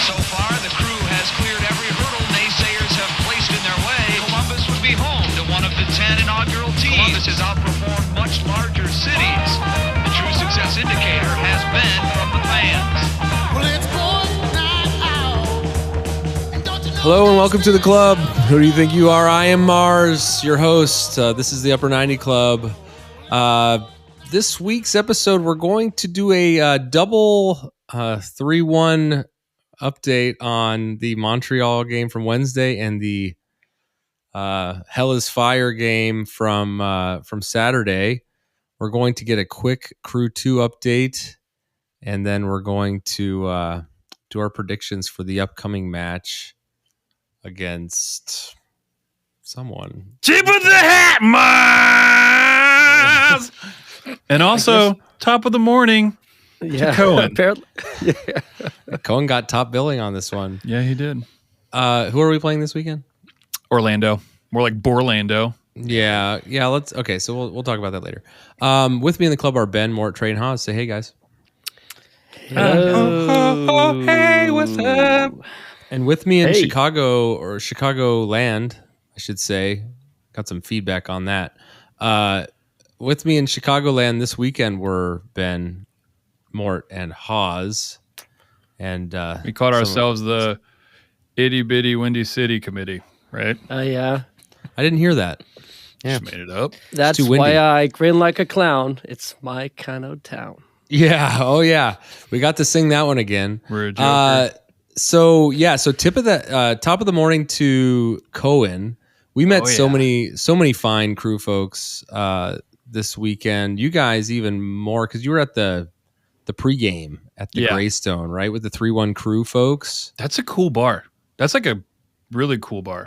So far, the crew has cleared every hurdle naysayers have placed in their way. Columbus would be home to one of the 10 inaugural teams. Columbus has outperformed much larger cities. The true success indicator has been from the fans. Hello and welcome to the club. Who do you think you are? I am Mars, your host. This is the Upper 90 Club. This week's episode, we're going to do a double 3-1 update on the Montreal game from Wednesday and the Hell is Fire game from Saturday. We're going to get a quick Crew 2 update, and then we're going to do our predictions for the upcoming match against someone. Tip of the hat, Mars! And also, top of the morning to Cohen. Apparently, Cohen got top billing on this one. Yeah, he did. Who are we playing this weekend? Orlando. More like Borlando. Yeah. Okay, so we'll talk about that later. With me in the club are Ben, Mort, Trey, and Haas. Say hey, guys. Hello. Hey, what's up? And with me in Chicago, or Chicagoland, I should say, got some feedback on that. With me in Chicagoland this weekend were Ben, Mort, and Haas. And We called ourselves the Itty Bitty Windy City Committee, right? yeah. I didn't hear that. Just made it up. That's too windy. why I grin like a clown. It's my kind of town. Yeah. Oh, yeah. We got to sing that one again. We're a joker. So top of the morning to Cohen. We met so many fine crew folks this weekend. You guys even more because you were at the pregame at the Greystone, right, with the 3-1 crew folks. That's a cool bar. That's like a really cool bar.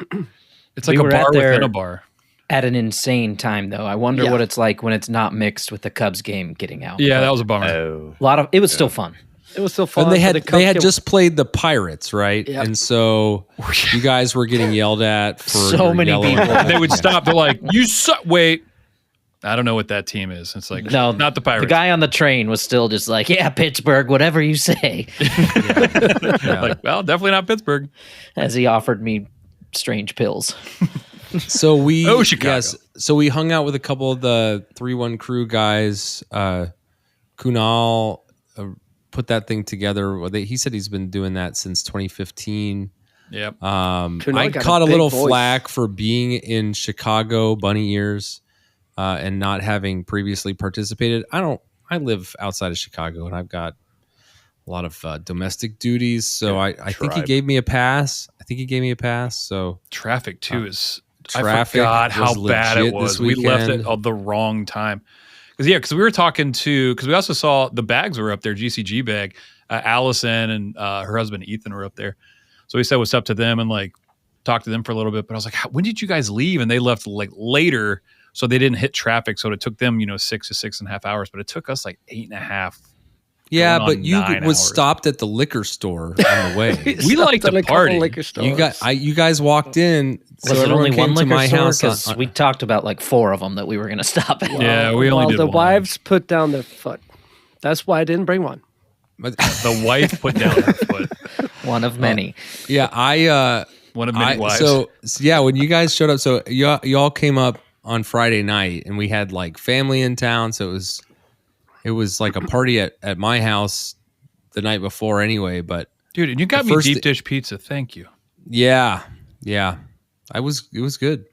It's like We a were bar at there within a bar. At an insane time, though. I wonder what it's like when it's not mixed with the Cubs game getting out. Yeah, that was a bummer. It was still fun. It was still fun. And they had just played the Pirates, right? Yep. And so you guys were getting yelled at for So your many yellow- people. They would stop. They're like, you suck. Wait. I don't know what that team is. It's like, No, not the Pirates. The guy on the train was still just like, yeah, Pittsburgh, whatever you say, Like, well, definitely not Pittsburgh. as he offered me strange pills. So we Chicago. so we hung out with a couple of the 3-1 crew guys. Kunal put that thing together. He said he's been doing that since 2015. Yep. I caught a little flack for being in Chicago bunny ears and not having previously participated. I live outside of Chicago and I've got a lot of domestic duties, so I think he gave me a pass. So Traffic too is. I traffic forgot how was bad it legit was. this We left weekend. it at the wrong time. Because we were talking to. Because we also saw the bags were up there. GCG bag. Allison and her husband Ethan were up there. So we said what's up to them and like talked to them for a little bit. But I was like, when did you guys leave? And they left like later, so they didn't hit traffic. So it took them 6 to 6.5 hours, but it took us like 8.5. yeah, going but on you 9 was hours. stopped at the liquor store on the way. We like Stopped at to a couple party. liquor stores. You guys walked in. Was it everyone only came one to liquor my store? house Because we talked about like 4 of them that we were going to stop at. Yeah, we only did the one. wives put down their foot. That's why I didn't bring one. The wife put down her foot. One of many. Yeah, One of many wives. So yeah, when you guys showed up, so y'all came up on Friday night, and we had like family in town, so it was like a party at my house the night before anyway. But Dude, and you got me first- deep dish pizza. Thank you. yeah, it was good.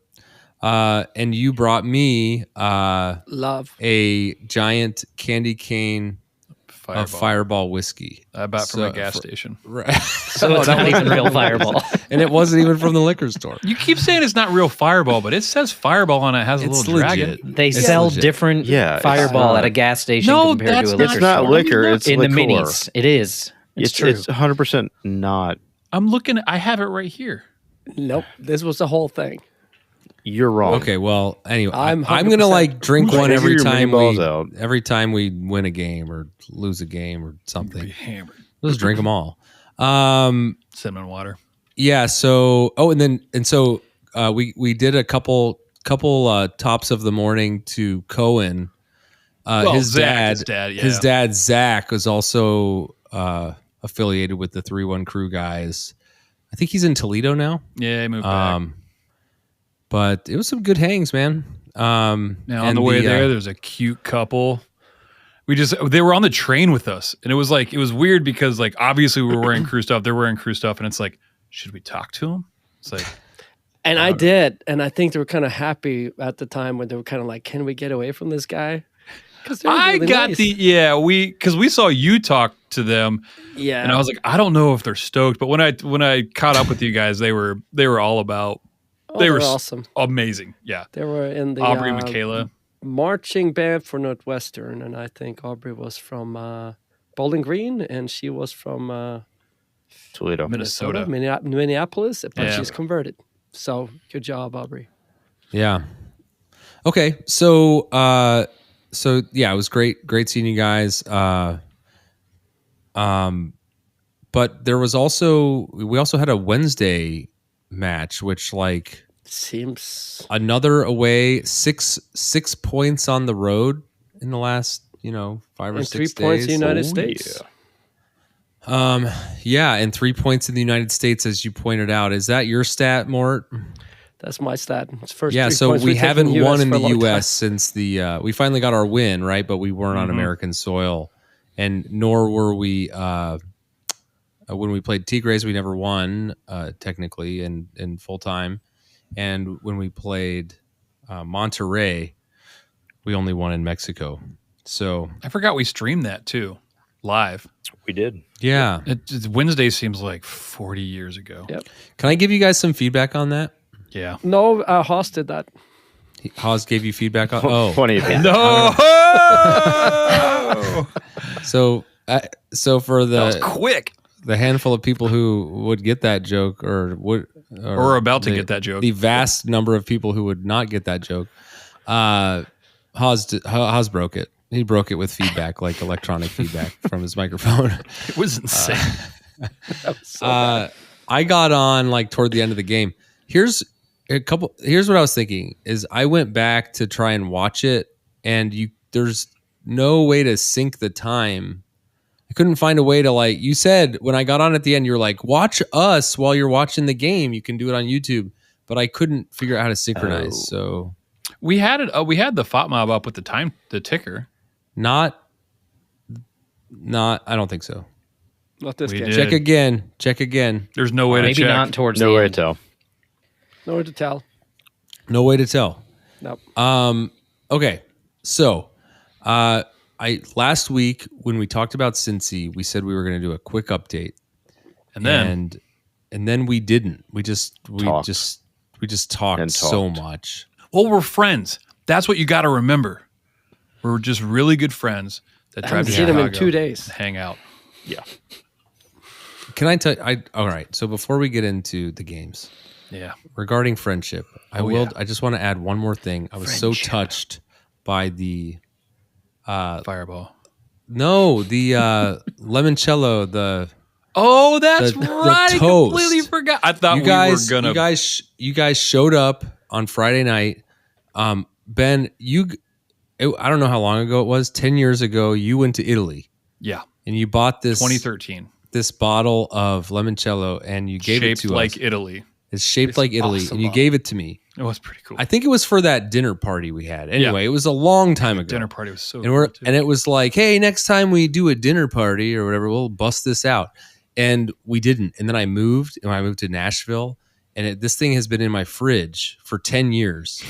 And you brought me Love. a giant candy cane of Fireball whiskey. I bought from So- a gas station. Right. So it's not even real Fireball. And it wasn't even from the liquor store. You keep saying it's not real Fireball, but it says Fireball on it. It has a It's little dragon. legit. They It's sell legit. different Yeah, it's Fireball not. at a gas station No, compared that's to a not- liquor It's not store. liquor. It's In the liqueur. minis. It is. It's true. It's 100% not. I'm looking. I have it right here. Nope. This was the whole thing. You're wrong. Okay, well, anyway, I'm I'm gonna 100% like drink Figure one every your time meatballs out. we win a game or lose a game or something. Hammered. Let's drink them all. Cinnamon water. Yeah. So we did a couple tops of the morning to Cohen. Well, His Zach, dad, his dad, yeah. his dad Zach was also a affiliated with the 3-1 Crew guys. I think he's in Toledo now. Yeah, he moved back. But it was some good hangs, man. Now on the way there's a cute couple. They were on the train with us, and it was weird because like obviously we were wearing crew stuff, they're wearing crew stuff, and it's like, should we talk to them? It's like, and I did, and I think they were kind of happy at the time when they were kind of like, can we get away from this guy? Because because we saw you talk to them, and I was like, I don't know if they're stoked, but when I caught up with you guys, they were all about. They were awesome, amazing. Yeah, they were in the Aubrey and Michaela. Marching band for Northwestern, and I think Aubrey was from Bowling Green, and she was from Toledo, Minnesota, Minneapolis, but she's converted. So good job, Aubrey. Yeah. Okay, so yeah, it was great seeing you guys. But there was we also had a Wednesday match, which like seems another away, six points on the road in the last 5 or 6 days. 3 points in the United States. Yeah, and 3 points in the United States, as you pointed out. Is that your stat, Mort? That's my stat. It's first. Yeah, 3 so points we haven't won in the US U.S. since we finally got our win, right? But we weren't on American soil, and nor were we when we played Tigres. We never won technically in full time, and when we played Monterrey, we only won in Mexico. So I forgot we streamed that too, live. We did. Yeah. Wednesday seems like 40 years ago. Yep. Can I give you guys some feedback on that? Yeah. No, Haas did that. Haas gave you feedback on. Oh, Funny. No. So for That was quick. the handful of people who would get that joke or about to get that joke, the vast number of people who would not get that joke, Haas broke it. He broke it with feedback, like electronic feedback from his microphone. It was insane. I got on like toward the end of the game. Here's what I was thinking is I went back to try and watch it, and there's no way to sync the time. I couldn't find a way to, like you said, when I got on at the end, you're like, watch us while you're watching the game. You can do it on YouTube, but I couldn't figure out how to synchronize. So we had it. We had the FOT mob up with the ticker. Not. I don't think so. Not this game. Check again. There's no way to check. Maybe not towards No the way to end. tell. No way to tell. No way to tell. Nope. Okay. So, last week when we talked about Cincy, we said we were going to do a quick update, And then we didn't. We just talked And so talked. much. well, we're friends. That's what you got to remember. We're just really good friends that I drive haven't to seen him in Chicago 2 days. and hang out. Yeah. Can I tell you? All right. So before we get into the games, Yeah. regarding friendship, yeah. I just want to add one more thing. I was so touched by the Fireball. limoncello, the Oh, that's the right. I toast. completely forgot. I thought you guys we were gonna. you guys showed up on Friday night. Ben, I don't know how long ago it was. 10 years ago, you went to Italy Yeah. and you bought this 2013. this bottle of limoncello and you gave Shaped it to like us. Italy. It's shaped like Italy, awesome and you bottle. gave it to me. It was pretty cool. I think it was for that dinner party we had. Anyway, it was a long time ago. Dinner party was so and we're cool, too. and it was like, hey, next time we do a dinner party or whatever, we'll bust this out. And we didn't. And then I moved, and I moved to Nashville, and this thing has been in my fridge for 10 years.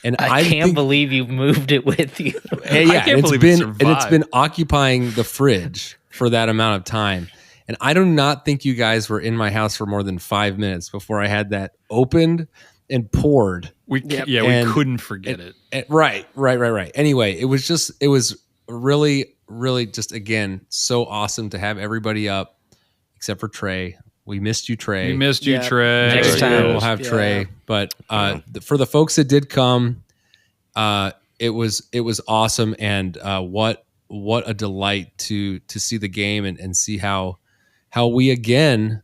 And I can't believe you moved it with you. yeah, can't believe it and it's survived. been occupying the fridge for that amount of time. And I do not think you guys were in my house for more than 5 minutes before I had that opened and poured. we Yep. we couldn't forget it. Right. Anyway, it was really, really just, again, so awesome to have everybody up except for Trey. We missed you, Trey. We missed you, Yeah. Trey. Next Next year time. we'll have Yeah. Trey. But for the folks that did come, it was awesome, and what a delight to see the game and see how we again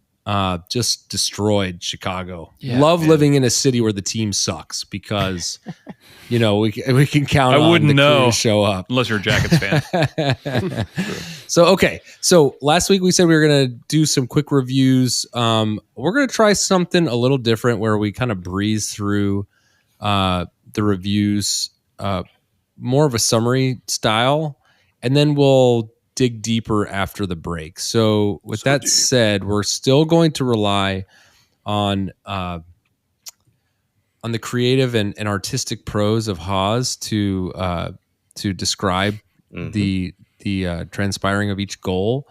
just destroyed Chicago. Yeah, Love man. living in a city where the team sucks because, we can count I on wouldn't the crew know. to show up. Unless you're a Jackets fan. So last week we said we were going to do some quick reviews. We're going to try something a little different where we kind of breeze through the reviews, more of a summary style, and then we'll dig deeper after the break. So with that said, we're still going to rely on the creative and artistic prose of Haas to describe the transpiring of each goal.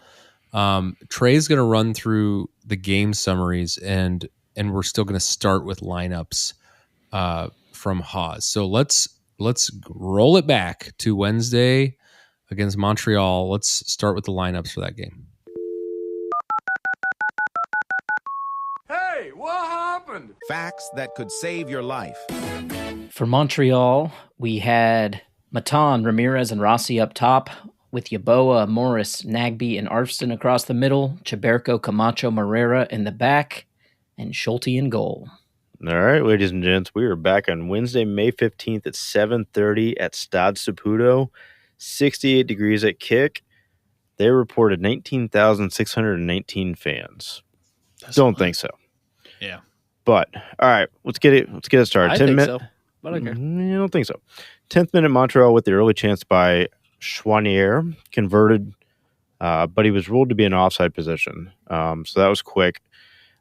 Trey's going to run through the game summaries, and we're still going to start with lineups from Haas. So let's roll it back to Wednesday against Montreal. Let's start with the lineups for that game. Hey, what happened? Facts that could save your life. For Montreal, we had Matan, Ramirez, and Rossi up top, with Yeboah, Morris, Nagbe, and Arfston across the middle, Chaberco, Camacho, Morera in the back, and Schulte in goal. All right, ladies and gents, we are back on Wednesday, May 15th at 7:30 at Stade Saputo, 68 degrees at kick. They reported 19,619 fans. Don't think so. Yeah. But all right, let's get it started. I 10 think minutes. so, but I don't care. I don't think so. 10th minute, Montreal with the early chance by Chouanier converted, but he was ruled to be in offside position. So that was quick.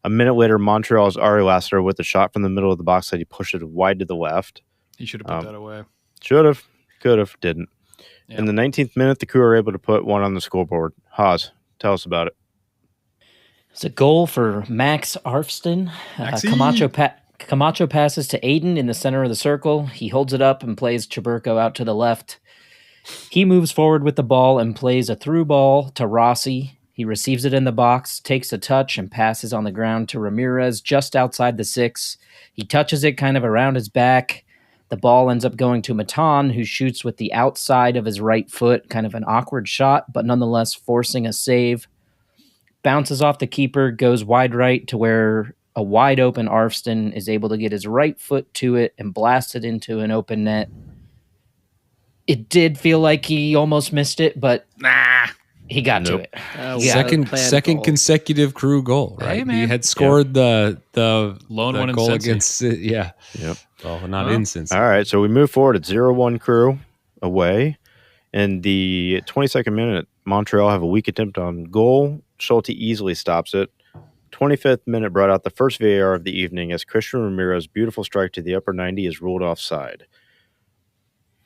A minute later, Montreal's Ari Lassiter with a shot from the middle of the box that he pushed it wide to the left. He should have put that away. Should have, could have, didn't. Yeah. In the 19th minute, the crew were able to put one on the scoreboard. Haas, tell us about it. It's a goal for Max Arfston. Camacho passes to Aiden in the center of the circle. He holds it up and plays Chaberco out to the left. He moves forward with the ball and plays a through ball to Rossi. He receives it in the box, takes a touch, and passes on the ground to Ramirez just outside the 6. He touches it kind of around his back. The ball ends up going to Matan, who shoots with the outside of his right foot, kind of an awkward shot, but nonetheless forcing a save. Bounces off the keeper, goes wide right to where a wide open Arfston is able to get his right foot to it and blast it into an open net. It did feel like he almost missed it, but he got to it. Second consecutive crew goal, right? Hey, man. He had scored the Lone one in goal Cincy. against yeah. Yep. Well, not in Cincy. All right, so we move forward at 0-1 crew away. In the 22nd minute, Montreal have a weak attempt on goal. Schulte easily stops it. 25th minute brought out the first VAR of the evening as Christian Ramirez's beautiful strike to the upper 90 is ruled offside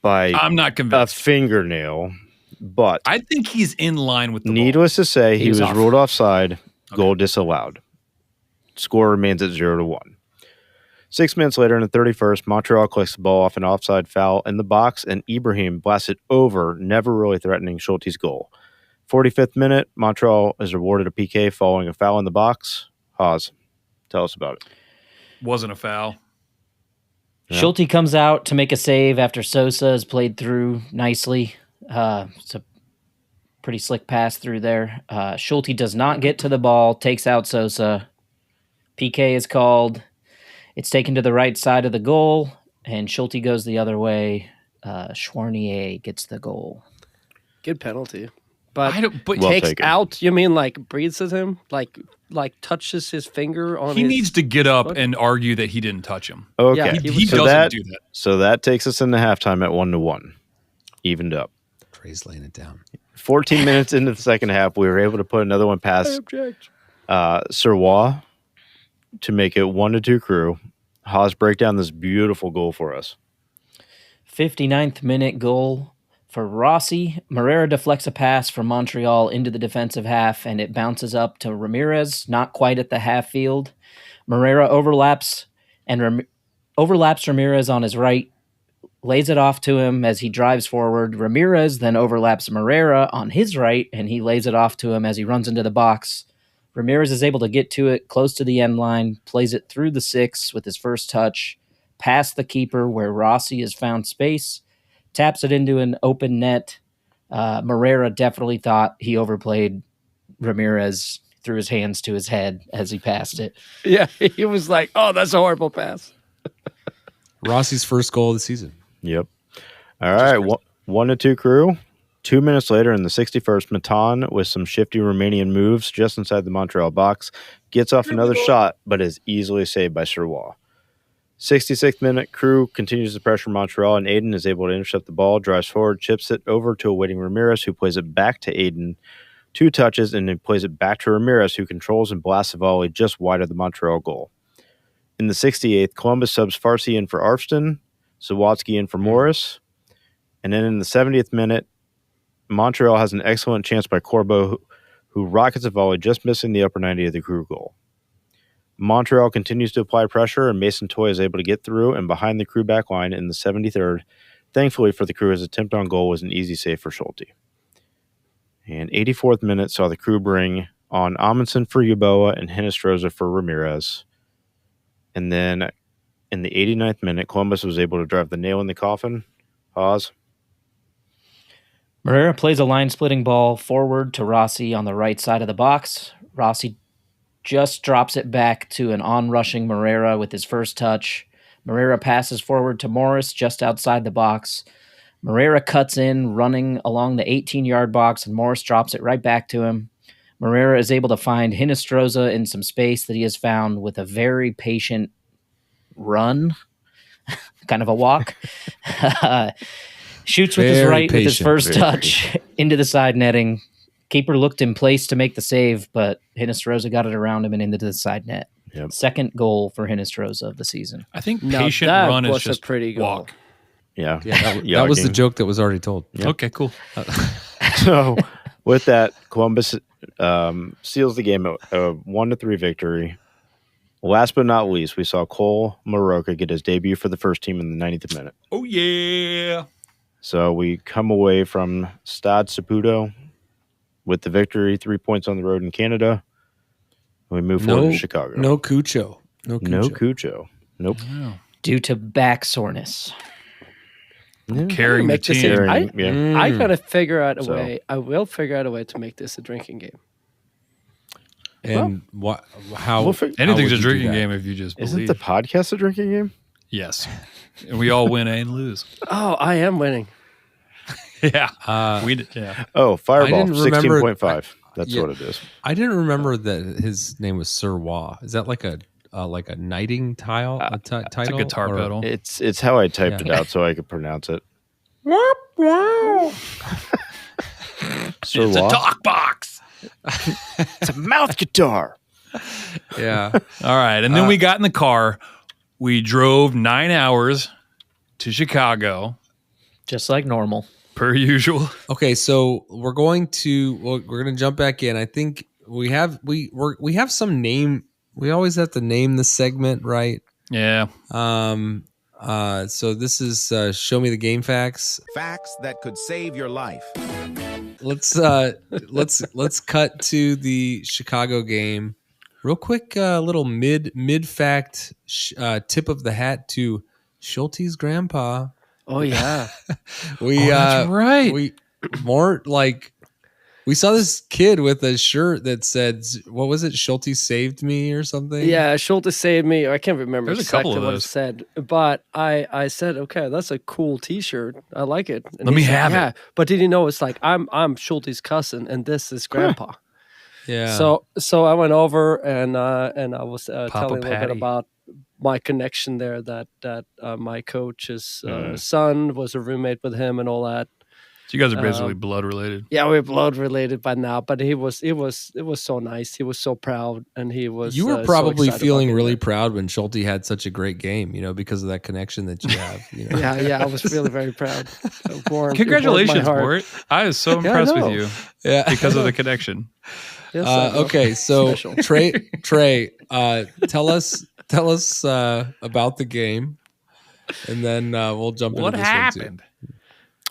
by I'm not a convinced. fingernail. But I think he's in line with the ball. needless to say, he was off. ruled offside. Goal disallowed. Score remains at 0-1. 6 minutes later, in the 31st, Montreal collects the ball off an offside foul in the box, and Ibrahim blasts it over, never really threatening Schulte's goal. 45th minute, Montreal is awarded a PK following a foul in the box. Haas, tell us about it. Wasn't a foul. Yeah. Schulte comes out to make a save after Sosa has played through nicely. It's a pretty slick pass through there. Schulte does not get to the ball, takes out Sosa. PK is called. It's taken to the right side of the goal, and Schulte goes the other way. Chouanier gets the goal. Good penalty. But But Well takes taken. out, you mean like breathes at him? Like touches his finger on he his... needs to get up foot? and argue that he didn't touch him. Okay. Yeah, He so doesn't that, do that. So that takes us into halftime at 1-1. Evened up. Trey's laying it down. 14 minutes into the second half, we were able to put another one I past object. Sirwa to make it 1-2 crew. Haas break down this beautiful goal for us. 59th minute goal for Rossi. Morera deflects a pass from Montreal into the defensive half, and it bounces up to Ramirez, not quite at the half field. Morera overlaps Ramirez on his right, lays it off to him as he drives forward. Ramirez then overlaps Morera on his right, and he lays it off to him as he runs into the box. Ramirez is able to get to it close to the end line, plays it through the 6 with his first touch, past the keeper where Rossi has found space, taps it into an open net. Morera definitely thought he overplayed Ramirez, through his hands to his head as he passed it. Yeah, he was like, "Oh, that's a horrible pass." Rossi's first goal of the season. Yep. All right, 1-2 crew. 2 minutes later in the 61st, Matan, with some shifty Romanian moves just inside the Montreal box, gets off another shot, but is easily saved by Serrois. 66th minute, crew continues to pressure Montreal, and Aiden is able to intercept the ball, drives forward, chips it over to a waiting Ramirez, who plays it back to Aiden. 2 touches, and then plays it back to Ramirez, who controls and blasts a volley just wide of the Montreal goal. In the 68th, Columbus subs Farsi in for Arfston, Zawatsky in for Morris. And then in the 70th minute, Montreal has an excellent chance by Corbeau, who rockets a volley, just missing the upper 90 of the crew goal. Montreal continues to apply pressure, and Mason Toy is able to get through and behind the crew back line in the 73rd. Thankfully for the crew, his attempt on goal was an easy save for Schulte. And 84th minute saw the crew bring on Amundsen for Yeboah and Hinestroza for Ramirez. And then in the 89th minute, Columbus was able to drive the nail in the coffin. Oz. Moreira plays a line-splitting ball forward to Rossi on the right side of the box. Rossi just drops it back to an on-rushing Moreira with his first touch. Moreira passes forward to Morris just outside the box. Moreira cuts in, running along the 18-yard box, and Morris drops it right back to him. Moreira is able to find Hinestroza in some space that he has found with a very patient run, kind of a walk. Shoots with his right with his first touch into the side netting. Keeper looked in place to make the save, but Hinestroza got it around him and into the side net. Yep. Second goal for Hinestroza of the season. I think Now patient that run is was a just pretty goal. walk. Yeah. That was the joke that was already told. Yep. Okay, cool. So with that, Columbus seals the game a 1-3 victory. Last but not least, we saw Cole Maroka get his debut for the first team in the 90th minute. Oh, yeah. So we come away from Stade Saputo with the victory, 3 points on the road in Canada. We move forward to Chicago. No Cucho. No Cucho. Nope. Wow. Due to back soreness. Carrying the make this team. I gotta figure out a So- way. I will figure out a way to make this a drinking game. And what? How? We'll fig- how Anything's would a you do drinking that? game if you just Isn't believe. the podcast a drinking game? Yes. And we all win and lose. Oh, I am winning. Yeah. We did. Yeah. Oh, Fireball, didn't remember- 16.5. That's Yeah. what it is. I didn't remember that his name was Sir Wah. Is that like a knighting title? It's a title? guitar Or- pedal. It's how I typed Yeah. it out so I could pronounce it. Sir It's a Wah? talk box. It's a mouth guitar. Yeah. All right. And then we got in the car. We drove 9 hours to Chicago, Just like normal. per usual. Okay, so we're going to jump back in. I think we have some name. We always have to name the segment, right? Yeah. So this is show me the game facts. Facts that could save your life. Let's cut to the Chicago game. Real quick, little mid fact tip of the hat to Schulte's grandpa. Oh yeah. That's right. We saw this kid with a shirt that said, what was it? Schulte saved me or something? Yeah, Schulte saved me. I can't remember There's a couple exactly of what it those. said, but I said, okay, that's a cool T-shirt. I like it. And Let me he said, have it. yeah. But did you know it's like I'm Schulte's cousin and this is Grandpa. Yeah. So I went over and I was telling a little Patty. bit about my connection there. That my coach's son was a roommate with him and all that. So you guys are basically blood related. Yeah, we're blood related by now, but it was so nice. He was so proud, and he was. you were so probably excited feeling about really it. proud when Schulte had such a great game, because of that connection that you have. Yeah, I was really very proud. It warmed- it warmed my Congratulations, heart. Mort. I was so Yeah, I impressed with know. you Yeah. because of the connection. Yes, I know. Okay, so Special. Trey, tell us about the game, and then we'll jump into What this happened? one too.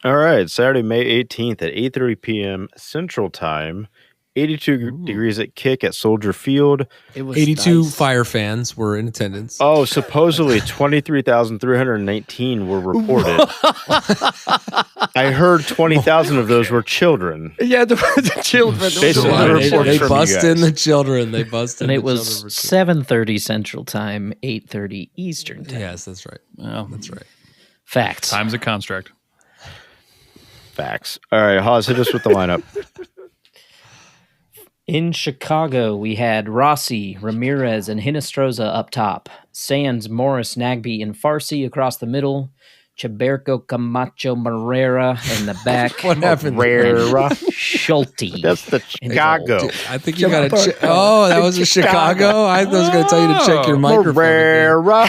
All right, Saturday, May 18th at 8:30 p.m. Central Time. 82 degrees at kick at Soldier Field. It was 82 nice. Fire fans were in attendance. Oh, supposedly 23,319 were reported. I heard 20,000 of those were children. Yeah, the children. Basically, So the reports they from bust you in guys. the children. They bust in And the it was children. 7:30 Central Time, 8:30 Eastern Time. Yes, that's right. Well, That's right. Facts. time's a construct. Facts. All right, Haas, hit us with the lineup. In Chicago, we had Rossi, Ramirez, and Hinestroza up top. Sands, Morris, Nagby, and Farsi across the middle. Chaberco, Camacho, Marrera in the back. What happened? Rera. Schulte. That's the Chicago. Dude, I think you got to. Oh, that was a Chicago. I was going to tell you to check your microphone. Rera.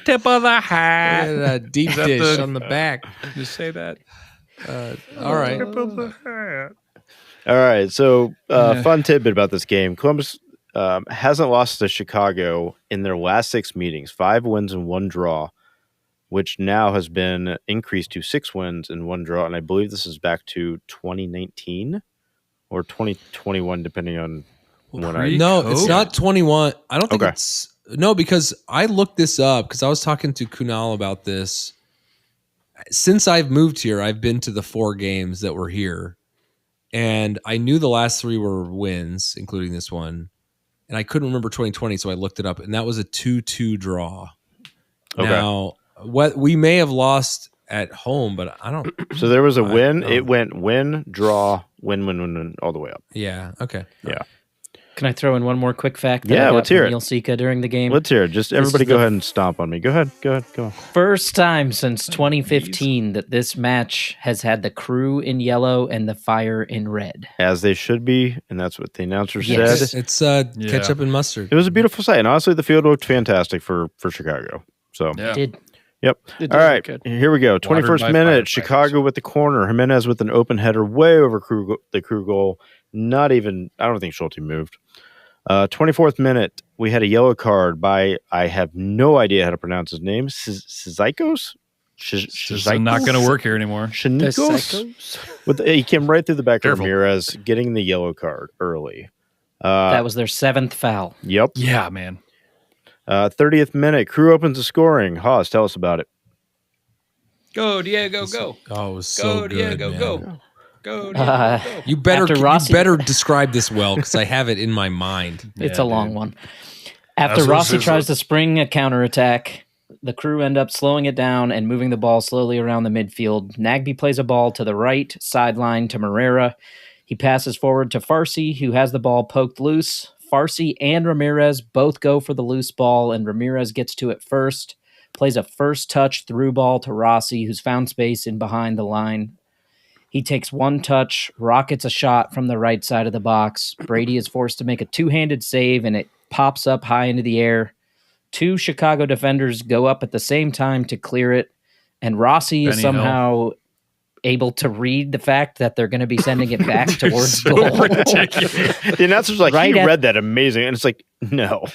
Tip of the hat. And a deep Is that dish the- on the back. Just say that. All right. All right, so fun tidbit about this game. Columbus hasn't lost to Chicago in their last 6 meetings, 5 wins and 1 draw, which now has been increased to 6 wins and 1 draw. And I believe this is back to 2019 or 2021, depending on when I... No, it's not 21. I don't think Okay. it's. No, because I looked this up because I was talking to Kunal about this. Since I've moved here, I've been to the 4 games that were here. And I knew the last 3 were wins, including this one. And I couldn't remember 2020, so I looked it up. And that was a 2-2 draw. Okay. Now, what we may have lost at home, but I don't. So there was a I win. don't- It went win, draw, win, all the way up. Yeah. Okay. Yeah. Can I throw in one more quick fact? That Yeah, I got let's from hear it. Neil Sika during the game. Let's hear it. Just This everybody is go the- ahead and stomp on me. Go ahead. Go on. First time since 2015 that this match has had the crew in yellow and the fire in red. As they should be, and that's what the announcer Yes. said. It's Yeah. ketchup and mustard. It was a beautiful sight, and honestly, the field looked fantastic for Chicago. So, Yeah. Did yep. It All does right, look good. here we go. 21st by minute, firefighters. Chicago with the corner. Jimenez with an open header way over the crew goal. Not even, I don't think Schulte moved. 24th minute, we had a yellow card by, I have no idea how to pronounce his name, Szykos? This is not going to work here anymore. The Shanikos? psychos? He came right through the back of Careful. Ramirez, getting the yellow card early. that was their 7th foul. Yep. Yeah, man. 30th minute, crew opens the scoring. Haas, tell us about it. Go, Diego, go. Oh, it was so good, Diego, man. go. Go, You better After Rossi- you better describe this well because I have it in my mind. It's Yeah, a long dude. one. After That's what Rossi this is. tries to spring a counterattack, the crew end up slowing it down and moving the ball slowly around the midfield. Nagby plays a ball to the right sideline to Marrera. He passes forward to Farsi, who has the ball poked loose. Farsi and Ramirez both go for the loose ball, and Ramirez gets to it first. Plays a first touch through ball to Rossi, who's found space in behind the line. He takes one touch, rockets a shot from the right side of the box. Brady is forced to make a two-handed save, and it pops up high into the air. 2 Chicago defenders go up at the same time to clear it, and Rossi is Benny somehow able to read the fact that they're going to be sending it back towards So goal. ridiculous. The announcer's like, Right he at- read that amazing. And it's like, no.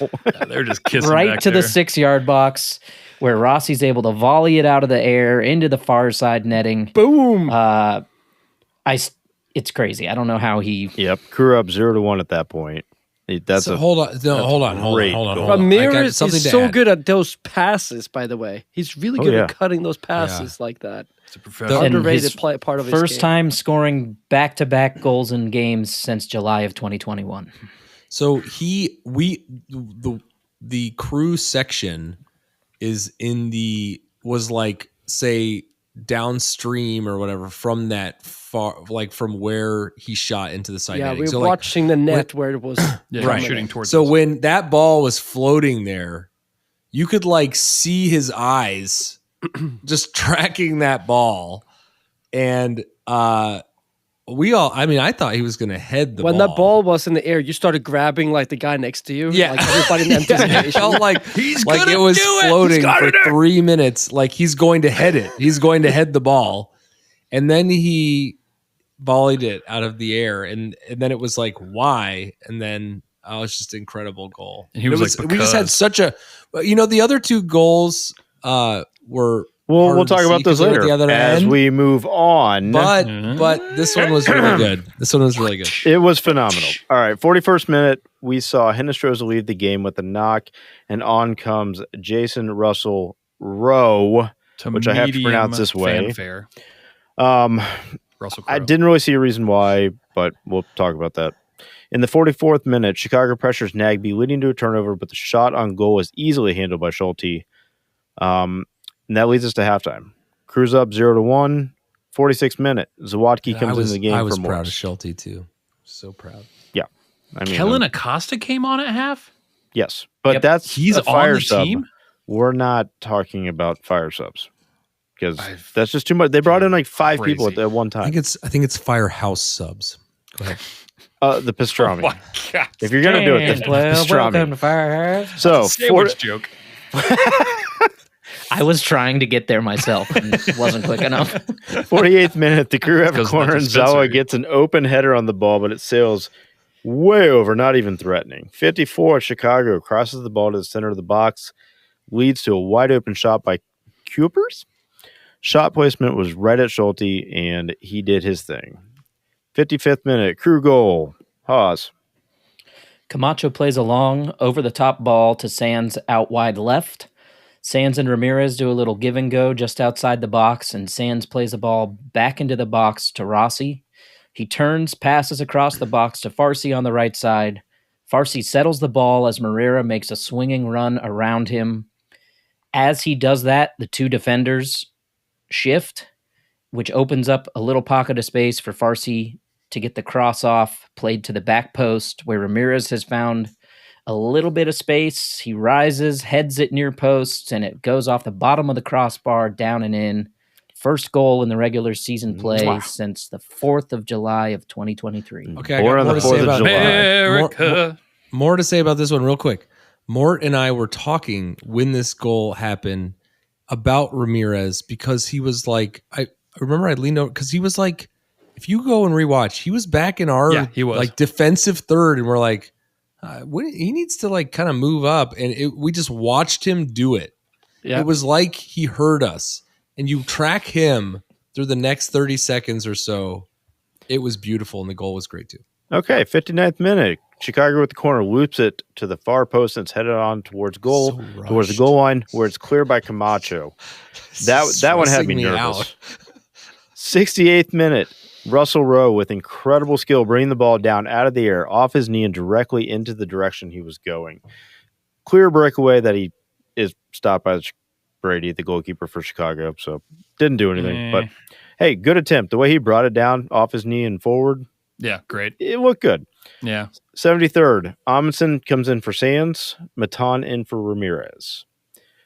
They're just kissing Right back to the there. 6-yard box, where Rossi's able to volley it out of the air into the far side netting. Boom. It's crazy. I don't know how he. Yep. Crew up 0-1 at that point. That's So hold on, no, hold on. great I got Ramirez something is to so add. good at those passes, by the way. He's really Oh, good yeah. at cutting those passes like that. It's a professional. And Underrated his part of his First game. time scoring back-to-back goals in games since July of 2021. So the crew section is was like say downstream or whatever from that far, like from where he shot into the side Yeah, netting. we So were like, watching the net where it was. Yeah, Right. shooting towards so us. when that ball was floating there, you could like see his eyes just tracking that ball. And I thought he was going to head the When ball. that ball was in the air, you started grabbing like the guy next to you. Yeah. Like everybody in It anticipation. felt like like gonna it was do it. floating He's got for it. 3 minutes. Like he's going to head it. He's going to head the ball, and then he volleyed it out of the air, and then it was like why? And then it was just an incredible goal. And he was like, we just had because. such a the other 2 goals were. Well, hard we'll to talk see about those 'cause they were at later the other as end. we move on. But Mhm. but this one was really good. This one was really good. It was phenomenal. All right, 41st minute, we saw Hinestroza lead the game with a knock, and on comes Jason Russell Rowe to which I have to pronounce medium this way. fanfare. Russell I Crowe. didn't really see a reason why, but we'll talk about that. In the 44th minute, Chicago pressures Nagbe, leading to a turnover, but the shot on goal is easily handled by Schulte. And that leads us to halftime. Crew's up 0-1. 46th minute. Zawadzki comes into the game for I was proud Morris. of Schulte too. So proud. Yeah. I mean, Kellen Acosta came on at half? yes. But Yep. that's He's a fire on the sub. team? We're not talking about fire subs because I've- that's just too much. They brought in like 5 people Crazy. at one I time. think it's Firehouse subs. Go ahead. The pastrami. Oh my God. If you're going to do it, the welcome pastrami. to Firehouse. So, Sandwich joke. I was trying to get there myself and it wasn't quick enough. 48th minute, the Crew have a Because of corner the and Zawa dispensary. gets an open header on the ball, but it sails way over, not even threatening. 54, Chicago crosses the ball to the center of the box, leads to a wide open shot by Cupers. Shot placement was right at Schulte, and he did his thing. 55th minute, Crew goal. Haas. Camacho plays a long, over-the-top ball to Sands out wide left. Sands and Ramirez do a little give and go just outside the box, and Sands plays the ball back into the box to Rossi. He turns, passes across the box to Farsi on the right side. Farsi settles the ball as Moreira makes a swinging run around him. As he does that, the two defenders shift, which opens up a little pocket of space for Farsi to get the cross off, played to the back post, where Ramirez has found a little bit of space. He rises, heads it near posts, and it goes off the bottom of the crossbar, down and in. First goal in the regular season play since the 4th of July of 2023. Okay, I Born got on more the to 4th say of about July. America. More to say about this one real quick. Mort and I were talking when this goal happened about Ramirez because he was like, I remember I leaned over because he was like, if you go and rewatch, he was back in our Yeah, he was. like defensive third, and we're like, he needs to like kind of move up, and we just watched him do it. Yeah. It was like he heard us, and you track him through the next 30 seconds or so. It was beautiful, and the goal was great too. Okay, 59th minute. Chicago with the corner loops it to the far post and it's headed on towards goal, So towards the rushed. goal line where it's cleared by Camacho. That one had Stressing me nervous. out. 68th minute. Russell Rowe with incredible skill bringing the ball down out of the air, off his knee and directly into the direction he was going. Clear breakaway that he is stopped by Brady, the goalkeeper for Chicago, so didn't do anything. But hey, good attempt. The way he brought it down off his knee and forward, Yeah, great. it looked good. Yeah. 73rd, Amundsen comes in for Sands, Matan in for Ramirez.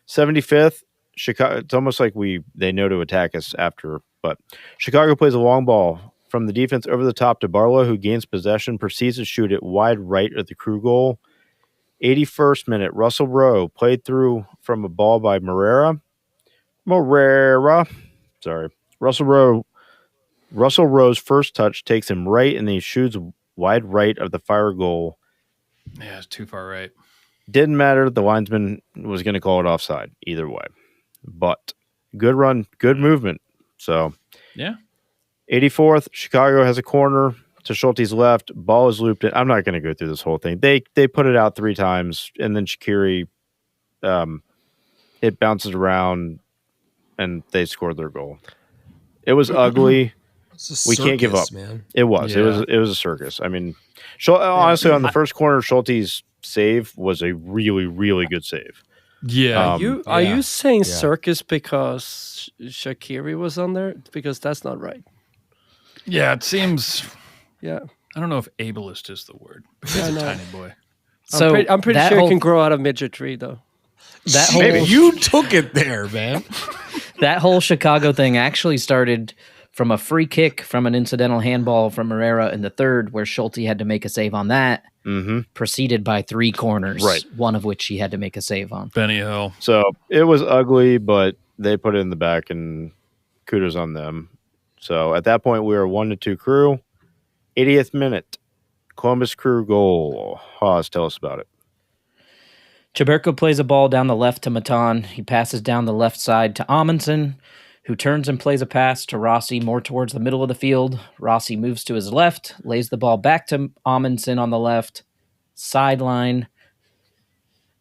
75th, Chicago. It's almost like they know to attack us after, but Chicago plays a long ball from the defense over the top to Barlow, who gains possession, proceeds to shoot it wide right at the Crew goal. 81st minute, Russell Rowe played through from a ball by Moreira. Sorry. Russell Rowe's first touch takes him right, and he shoots wide right of the fire goal. Yeah, it's too far right. Didn't matter. The linesman was going to call it offside either way. But good run, good movement. So, Yeah. 84th, Chicago has a corner to Schulte's left. Ball is looped in. I'm not going to go through this whole thing. They put it out 3 times, and then Shaqiri, it bounces around, and they scored their goal. It was ugly. It's a We can't give circus, up. man. It was. Yeah. It was a circus. I mean, honestly, on the first corner, Schulte's save was a really, really good save. Yeah. Are yeah. you saying Yeah. circus because Shaqiri was on there? Because that's not right. Yeah, it seems. Yeah. I don't know if ableist is the word. But Yeah, he's I a know. tiny boy. So I'm pretty that sure whole, it can grow out of midgetry, though. that whole Maybe you took it there, man. that whole Chicago thing actually started from a free kick from an incidental handball from Moreira in the third, where Schulte had to make a save on that, preceded by 3 corners, Right. one of which he had to make a save on. Benny Hill. So it was ugly, but they put it in the back, and kudos on them. So at that point, we were 1-2 Crew. 80th minute, Columbus Crew goal. Haas, tell us about it. Chaberko plays a ball down the left to Matan. He passes down the left side to Amundsen, who turns and plays a pass to Rossi more towards the middle of the field. Rossi moves to his left, lays the ball back to Amundsen on the left sideline.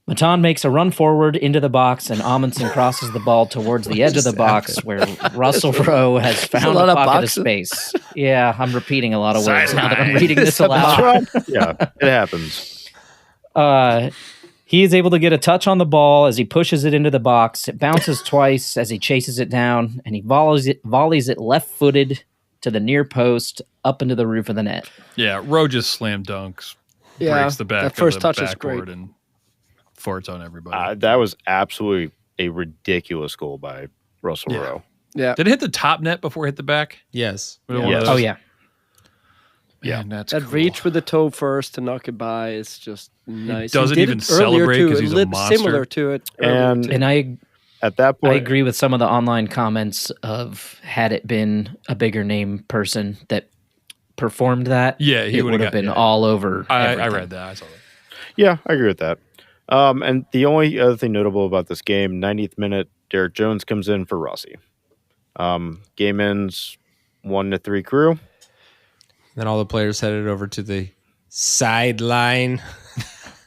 Matan makes a run forward into the box, and Amundsen crosses the ball towards the edge of the box where Russell Rowe has found a pocket of space. Yeah, I'm repeating a lot of words now that I'm reading this aloud. Yeah, it happens. He is able to get a touch on the ball as he pushes it into the box. It bounces twice as he chases it down, and he volleys it left-footed to the near post up into the roof of the net. Yeah, Rowe just slam dunks, breaks the back that first of the touch is backboard great. and farts on everybody. That was absolutely a ridiculous goal by Russell Yeah. Rowe. Yeah. Did it hit the top net before it hit the back? Yes. Was it one of Yes. those? Oh, yeah. Man, that's That cool. reach with the toe first to knock it by is just nice. doesn't He did even it earlier celebrate too, 'cause he's a monster. Similar to it. earlier And- too. And I At that point, agree with some of the online comments of had it been a bigger name person that performed that, Yeah, he it would've would have got- been yeah. all over I everything. read that. I saw that. yeah, I agree with that. And the only other thing notable about this game, 90th minute, Derek Jones comes in for Rossi. Game ends 1-3 crew. Then all the players headed over to the sideline.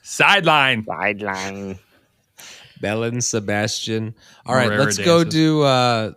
Sideline. Sideline. Bellin Sebastian. All right, Morera let's go dances. do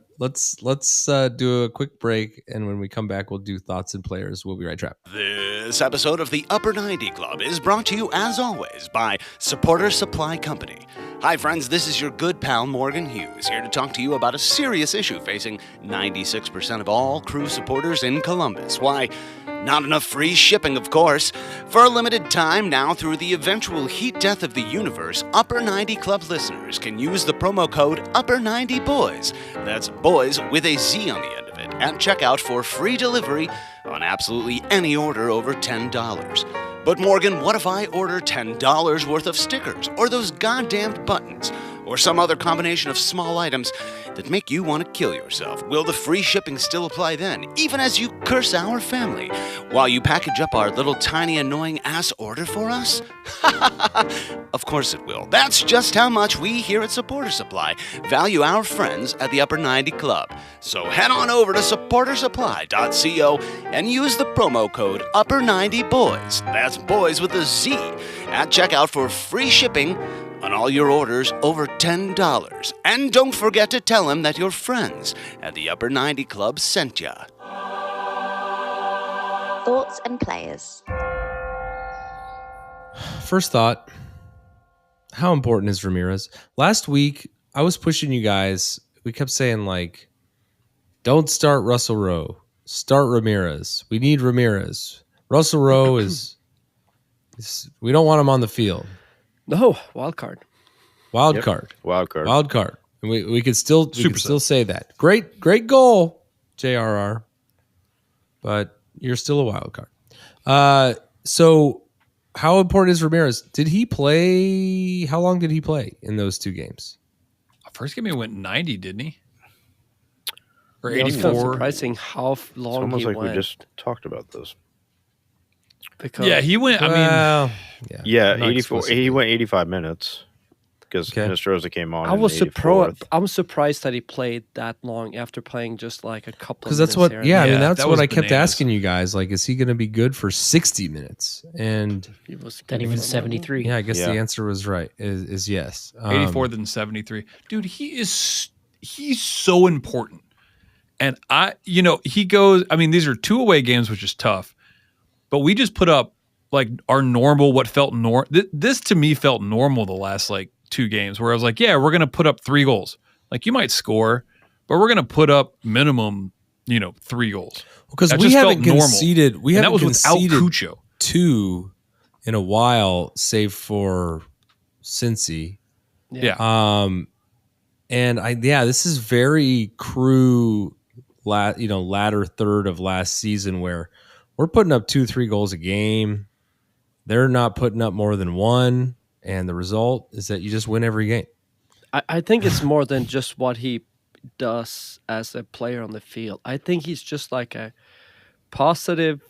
let's do a quick break, and when we come back, we'll do thoughts and players. We'll be right back. This episode of the Upper 90 Club is brought to you, as always, by Supporter Supply Company. Hi, friends, this is your good pal Morgan Hughes, here to talk to you about a serious issue facing 96% of all crew supporters in Columbus. Why, not enough free shipping, of course. For a limited time now, through the eventual heat death of the universe, Upper 90 Club listeners can use the promo code Upper90Boys. That's boys with a Z on the end of it, at checkout for free delivery on absolutely any order over $10. But Morgan, what if I order $10 worth of stickers, or those goddamned buttons, or some other combination of small items that make you want to kill yourself? Will the free shipping still apply then, even as you curse our family, while you package up our little tiny annoying ass order for us? Of course it will. That's just how much we here at Supporter Supply value our friends at the Upper 90 Club. So head on over to supportersupply.co and use the promo code Upper90Boys. That's boys with a Z at checkout for free shipping on all your orders over $10. And don't forget to tell them that your friends at the Upper 90 Club sent ya. Thoughts and players. First thought, how important is Ramirez? Last week, I was pushing you guys. We kept saying, like, don't start Russell Rowe. Start Ramirez. We need Ramirez. Russell Rowe is we don't want him on the field. No, wild card. Wild card. Wild card. Wild card. And we could still say that. Great goal, JRR. But you're still a wild card. So how important is Ramirez? Did he play? How long did he play in those two games? First game he went 90, didn't he? Or Yeah, it's kind of 84. surprising how It's long almost he like went. we just talked about this. Because Yeah, he went. I mean, Well, Yeah, not 84. explicitly. He went 85 minutes because Okay. Nostroza came on. I was in the 84th. surprised. I'm surprised that he played that long after playing just like a couple. Because of that's minutes what, here and yeah, I there. mean, Yeah, that's that what was I kept bananas. asking you guys. Like, is he going to be good for 60 minutes? And He was Then he good went for a 73. yeah, I guess Yeah. the answer was right. Is yes. 84 then 73. Dude, he's so important. And he goes, I mean, these are 2 away games, which is tough. But we just put up like our normal, what felt normal. This to me felt normal the last like 2 games where I was like, yeah, we're going to put up 3 goals. Like you might score, but we're going to put up minimum, 3 goals. Because That we just haven't felt normal. conceded. We And that haven't was without conceded Cucho. 2 in a while, save for Cincy. Yeah. And this is very crew, latter third of last season where we're putting up 2-3 goals a game. They're not putting up more than 1, and the result is that you just win every game. I think it's more than just what he does as a player on the field. I think he's just like a positive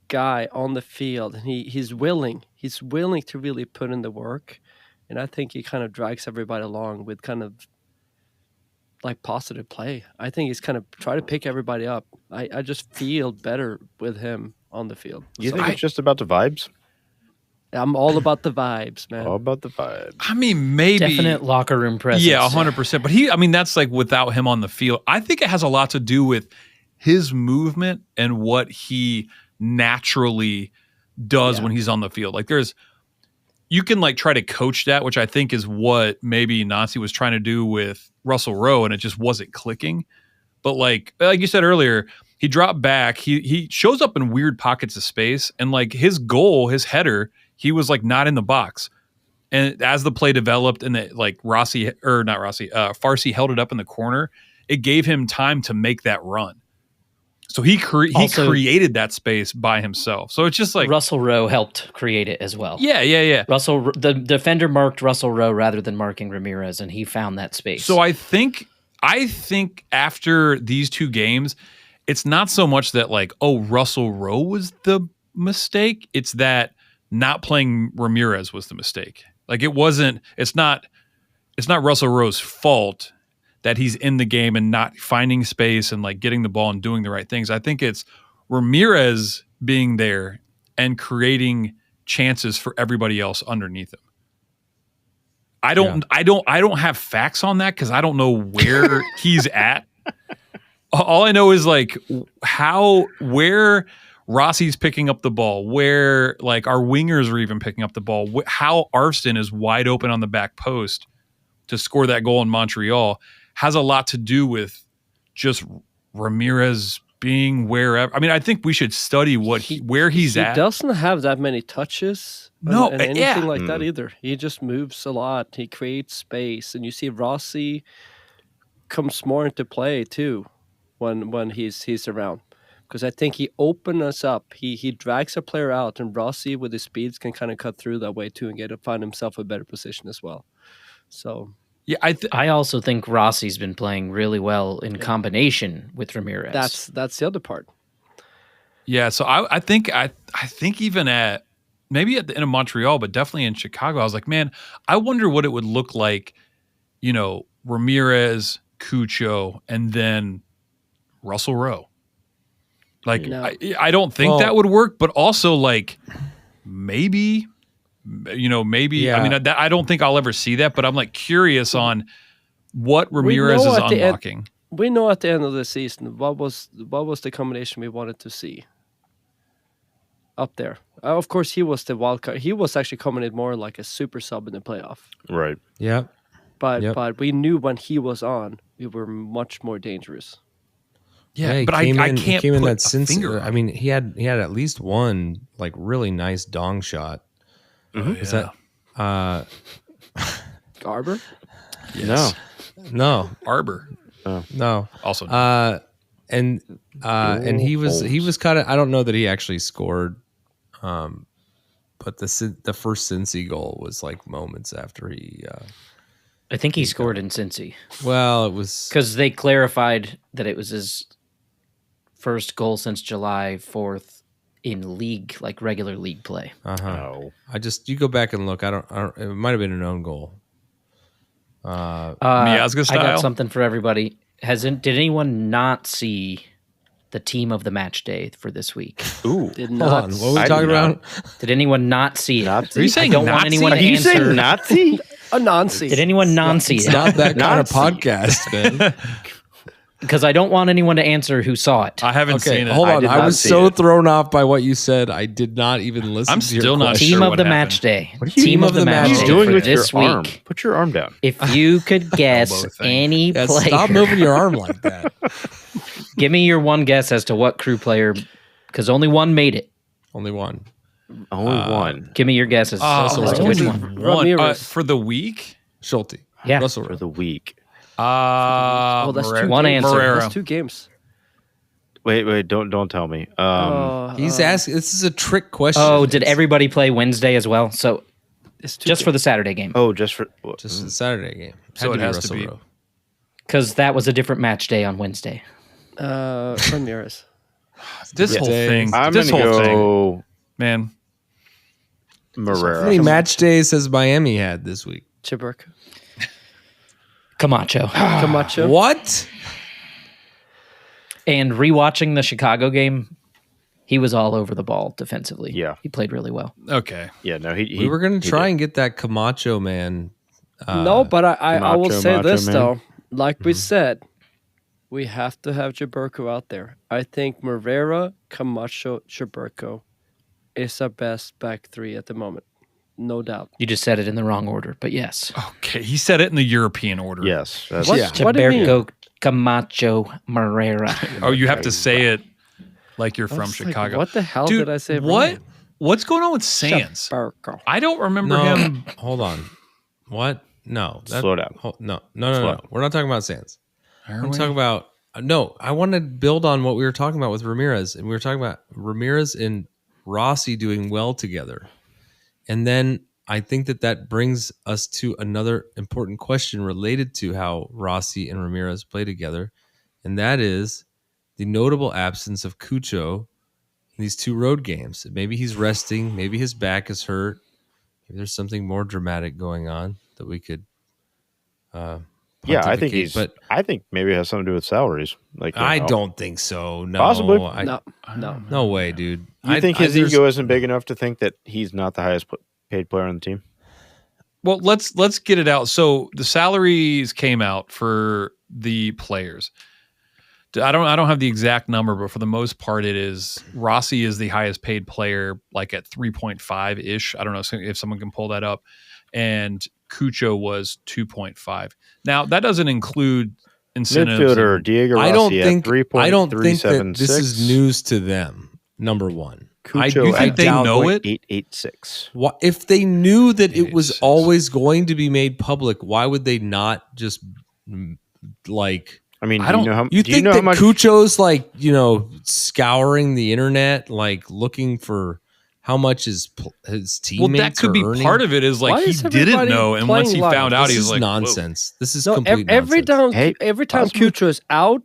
guy on the field, and he's willing to really put in the work, and I think he kind of drags everybody along with kind of like positive play. I think he's kind of try to pick everybody up. I just feel better with him on the field. You So think it's just about the vibes? I'm all about the vibes, man. All about the vibe. I mean, maybe Definite locker room presence. Yeah, 100%. But that's like without him on the field. I think it has a lot to do with his movement and what he naturally does when he's on the field. Like you can like try to coach that, which I think is what maybe Nancy was trying to do with Russell Rowe, and it just wasn't clicking. But like you said earlier, he dropped back. He shows up in weird pockets of space, and like his goal, his header, he was like not in the box. And as the play developed and like Farsi held it up in the corner, it gave him time to make that run. So he created that space by himself. So it's just like Russell Rowe helped create it as well. Yeah. The defender marked Russell Rowe rather than marking Ramirez, and he found that space. So I think after these two games, it's not so much that like, oh, Russell Rowe was the mistake. It's that not playing Ramirez was the mistake. Like it's not Russell Rowe's fault that he's in the game and not finding space and like getting the ball and doing the right things. I think it's Ramirez being there and creating chances for everybody else underneath him. I don't have facts on that because I don't know where he's at. All I know is like where Rossi's picking up the ball, where like our wingers are even picking up the ball, how Arfston is wide open on the back post to score that goal in Montreal has a lot to do with just Ramirez being wherever. I mean, I think we should study where he's at. He doesn't have that many touches. No, and anything like that either. He just moves a lot. He creates space, and you see Rossi comes more into play too when he's around. Because I think he opened us up. He drags a player out, and Rossi with his speeds can kind of cut through that way too and find himself a better position as well. So yeah, I also think Rossi's been playing really well in combination with Ramirez. That's the other part. Yeah, so I think even maybe at the end of Montreal, but definitely in Chicago, I was like, man, I wonder what it would look like, Ramirez, Cucho, and then Russell Rowe. Like, no. I don't think that would work, but also like maybe. Yeah. I mean, I don't think I'll ever see that, but I'm like curious on what Ramirez is unlocking. We know at the end of the season what was the combination we wanted to see up there. Of course, he was the wild card. He was actually coming in more like a super sub in the playoff. Right. Yeah. But we knew when he was on, we were much more dangerous. Yeah, but I can't came put in that a finger. I mean, he had at least one like really nice dong shot. Mm-hmm. Is that Garber? Yes. No. Arbor. No. Also. And he was kind of, I don't know that he actually scored, but the first Cincy goal was like moments after he. I think he scored in Cincy. Well, it was because they clarified that it was his first goal since July 4th. In league, like regular league play. No. You go back and look. I don't. It might have been an own goal. Miazga style. I got something for everybody. Did anyone not see the team of the match day for this week? Ooh, did Hold not. on. What were we talking about? Did anyone not see it? Nazi? Are you saying I don't Nazi? want anyone to Are you answer. saying Nazi? A Nancy. Did anyone non see It's it? not that kind of Nazi. podcast, man. Because I don't want anyone to answer who saw it. I haven't Okay, seen it. hold on. did I not was see so it. thrown off by what you said. I did not even listen. I'm to your still not question. Team sure of what the happened. match day. What do you Team mean of the the match match day day? Doing for with this your week. arm. Put your arm down. If you could guess Elbow thing. any Yeah, player, stop moving your arm like that. give me your one guess as to what crew player, because only one made it. Only one. Only one Give me your guesses as to only which one. Ramirez. for the week. Schulte. Yeah. Russell for Rowe. the week. That's Marrero. two One games. answer. Marrero. That's 2 games. Wait, don't tell me. He's asking. This is a trick question. Oh, did everybody play Wednesday as well? So It's 2 just for the Saturday game, just Just the Saturday game? So it has to Russell be. Rowe. because that was a different match day on Wednesday. Ramirez. This whole thing. I'm This gonna whole thing, go man. How many Marrero. match days has Miami had this week? Chiburk. Camacho. Camacho. What? And rewatching the Chicago game, He was all over the ball defensively. Yeah. He played really well. Okay. Yeah, no, We were going to try and get that Camacho man. No, but I will say Macho this Man. though. Like we said, we have to have Jaberko out there. I think Morera, Camacho, Jaberko is our best back three at the moment. No doubt. You just said it in the wrong order, but yes. Okay. He said it in the European order. Yes. That's, What do you mean? Jaberko, Camacho, Morera. Oh, you have to say it like you're I from was like, Chicago. what the hell Dude, did I say? what? wrong? What's going on with Sands? Jaberko. I don't remember No, him. hold on. What? No. Slow down. No. Slow. We're not talking about Sands. Are I'm we? talking about I want to build on what we were talking about with Ramirez, and we were talking about Ramirez and Rossi doing well together. And then I think that brings us to another important question related to how Rossi and Ramirez play together, and that is the notable absence of Cucho in these two road games. Maybe he's resting, maybe his back is hurt, maybe there's something more dramatic going on that we could yeah, I think pontificate, but I think maybe it has something to do with salaries. Like, I don't think so. No, Possibly. No way, dude. You think his there's- ego isn't big enough to think that he's not the highest paid player on the team? Well, let's get it out. So the salaries came out for the players. I don't have the exact number, but for the most part, it is Rossi is the highest paid player, like at 3.5 ish. I don't know if someone can pull that up, and Cucho was 2.5. Now that doesn't include incentives. Midfielder Diego Rossi I don't think that this is news to them. Number one, Cucho You think they know it? 886. If they knew that it was 86. always going to be made public, why would they not just like? I mean, I do don't- you know how, You do think know that how much? Cucho's like scouring the internet, like looking for how much his teammates Well, that could are be earning? part of it. Is like Why he is didn't everybody know, and once he playing found live? out, This he's is like, "Whoa." nonsense. This is No, complete every nonsense. time, Hey, every time possibly- Cucho is out,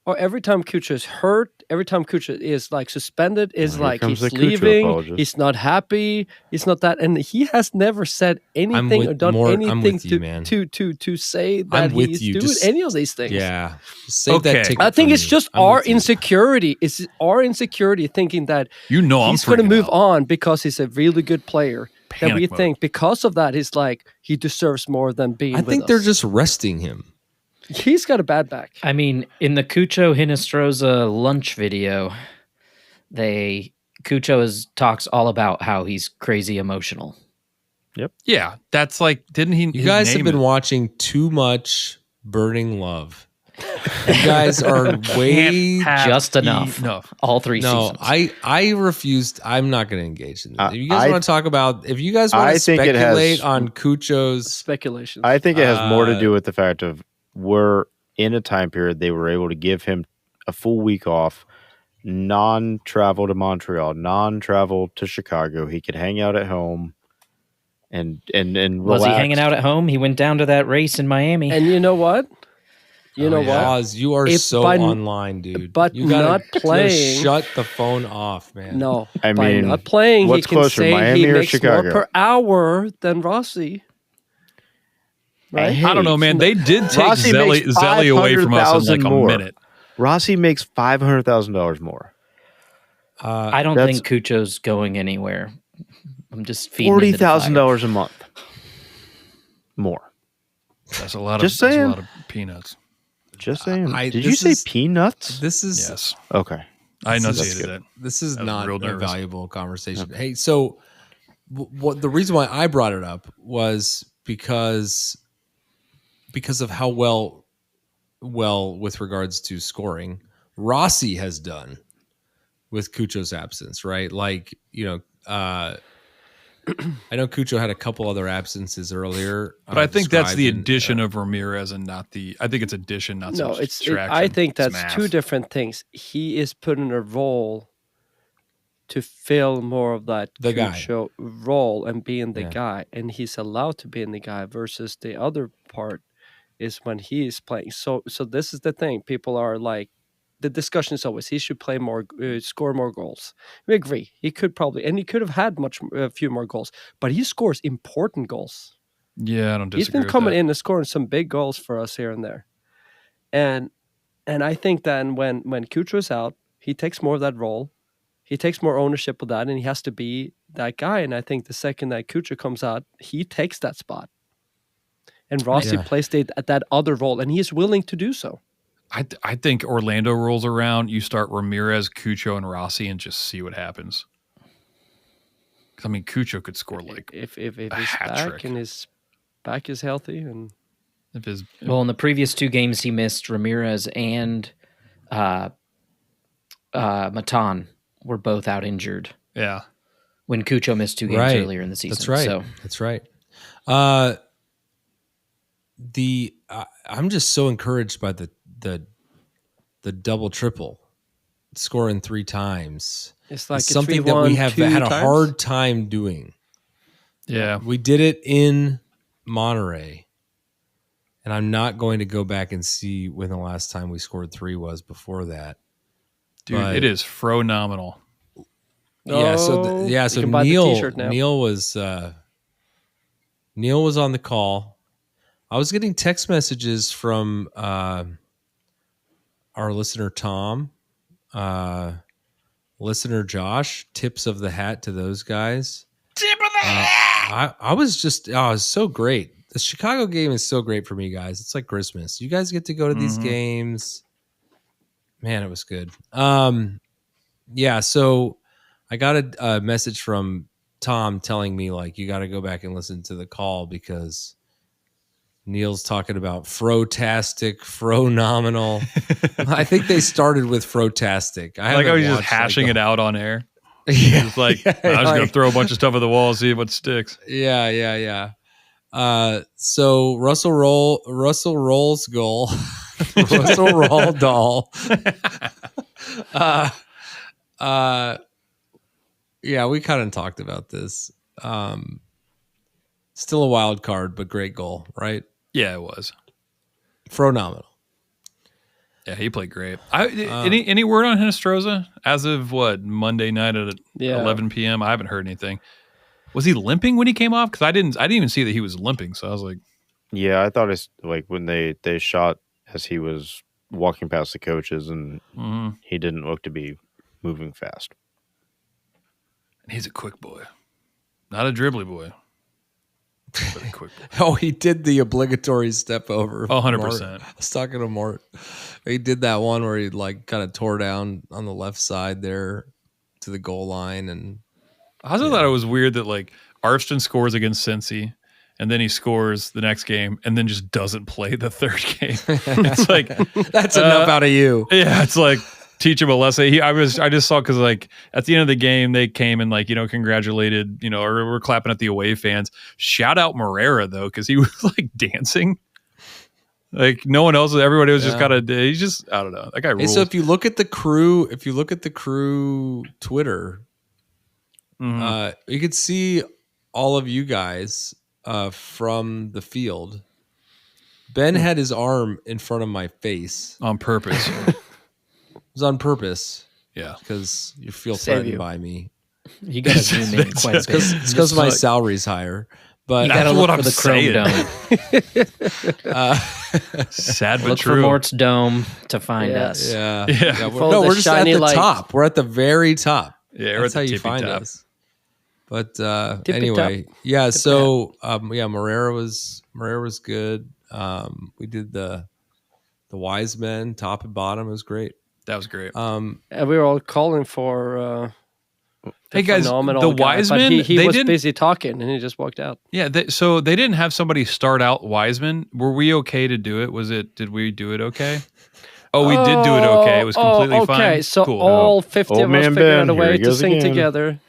or every time Cucho is hurt, every time Cucho is like suspended, is Here like comes he's the Cucho leaving. apologist. He's not happy. He's not that, and he has never said anything or done I'm anything with you, man. to say that I'm with he's you. doing Just- any of these things. Yeah, save that Okay. ticket I think for it's me. just I'm our with you. insecurity. It's our insecurity thinking that I'm he's going to freaking move out. on because he's a really good player. That we Panic mode. think because of that, he's like he deserves more than being. I with think they're us. just resting him. He's got a bad back. I mean, in the Cucho Hinestrosa lunch video, Cucho talks all about how he's crazy emotional. Yeah, that's like, didn't he? You guys have been watching too much Burning Love. You guys are way Just enough. All three No, seasons. I refused. I'm not going to engage in this. If you guys I- want to talk about, if you guys want I to think it has- speculate on Cucho's, Speculation. I think it has more to Uh, do with the fact of we're in a time period they were able to give him a full week off, non-travel to Montreal, non-travel to Chicago. He could hang out at home and Was he relax. hanging out at home? He went down to that race in Miami. And you know what? You know what? Oz, you are If so by- online, dude. but you gotta not just playing- shut the phone off, man. No, I by mean, not playing, he what's can closer, say Miami he or makes Chicago? more per hour than Rossi. Right? I don't know, man. They did take Rossi makes Zelly away from us in like a $500,000 more. minute. Rossi makes $500,000 more. I don't That's- think Cucho's going anywhere. I'm just feeding $40,000 a month more. That's a lot Just of saying. that's a lot of peanuts. Just saying. I- Did you this say is- peanuts? This is Yes, Okay. I This is- enunciated that. this is I was not real a nervous. valuable conversation. Hey, so what the reason why I brought it up was because of how well with regards to scoring Rossi has done with Cucho's absence, right? Like, I know Cucho had a couple other absences earlier, But I think that's the described in, addition of Ramirez and not the. I think it's addition, not No, subtraction. I think It's that's math. two different things. He is put in a role to fill more of that The guy. Cucho role and being the Yeah. guy, and he's allowed to be in the guy. Versus the other part is when he is playing. So this is the thing. People are like, the discussion is always he should play more, score more goals. We agree. He could probably, and he could have had a few more goals, but he scores important goals. Yeah, I don't disagree. He's been with coming that. in and scoring some big goals for us here and there. And I think then when Cutro's out, he takes more of that role. he takes more ownership of that, and he has to be that guy. And I think the second that Kucha comes out, he takes that spot. And Rossi plays that other role, and he's willing to do so. I think Orlando rolls around, you start Ramirez, Cucho, and Rossi and just see what happens. I mean, Cucho could score like if a his hat back trick. and his back is healthy, and If his Well, in the previous 2 games, he missed Ramirez and Matan were both out injured. Yeah. When Cucho missed 2 games earlier in the season. That's right. So. That's right. I'm just so encouraged by the double triple, scoring 3 times. it's like It's a something that 3-1, we have 2 had a times. hard time doing. Yeah. We did it in Monterey, and I'm not going to go back and see when the last time we scored 3 was before that. Dude, But- it is phenomenal. Yeah. Oh, you So can buy the t-shirt now. Neil was on the call. I was getting text messages from our listener Tom, listener Josh. Tips of the hat to those guys. Tip of the hat. I was so great. The Chicago game is so great for me, guys. It's like Christmas. You guys get to go to these games. Man, it was good. Yeah. So I got a message from Tom telling me like you got to go back and listen to the call because Neil's talking about frotastic, fronominal. I think they started with frotastic. I like how he's just hashing it out on air. Yeah, It's like, I'm just going to throw a bunch of stuff at the wall and see what sticks. Yeah. So Russell Roll's goal. Russell Roll doll. Yeah, we kind of talked about this. Still a wild card, but great goal, right? Yeah, it was. Phenomenal. Yeah, he played great. Any word on Hinestroza as of what, Monday night at 11 p.m.? I haven't heard anything. Was he limping when he came off? Because I didn't even see that he was limping. So I was like, Yeah, I thought it's like when they shot as he was walking past the coaches, and he didn't look to be moving fast. and he's a quick boy, not a dribbly boy, but a quick boy. Oh, he did the obligatory step over. 100%. I was talking to Mort. He did that one where he like kind of tore down on the left side there to the goal line. And I also thought it was weird that like Arfston scores against Cincy, and then he scores the next game, and then just doesn't play the third game. It's like that's enough out of you. Yeah, it's like teach him a lesson. I just saw because like at the end of the game they came and like congratulated or we're clapping at the away fans. Shout out Morera though because he was like dancing. Like no one else, everybody was just kind of. He's just I don't know. That guy rules. Hey, so if you look at the crew, Twitter, you could see all of you guys from the field. Ben had his arm in front of my face on purpose. It was on purpose. Yeah, because you feel Save threatened you. by me. You got to zoom in quite a bit. It's because my salary's higher. But you got to look for the Chrome Dome. Sad but look true. for Mort's Dome to find us. Yeah. Follow the we're just at shiny the light. top. We're at the very top. Yeah, we're That's at how the you find top. us. But Tippy anyway, top. yeah. So Morera was good. We did the wise men top and bottom. It was great. That was great. And we were all calling for Hey guys, phenomenal the guy, Wiseman, but he they was didn't- busy talking and he just walked out. Yeah, so they didn't have somebody start out Wiseman. Were we okay to do it? Did we do it okay? Oh, we did do it okay. It was completely fine. Okay, so Cool. all 50 Old of us man figured out Ben, a here way he to goes sing again. together.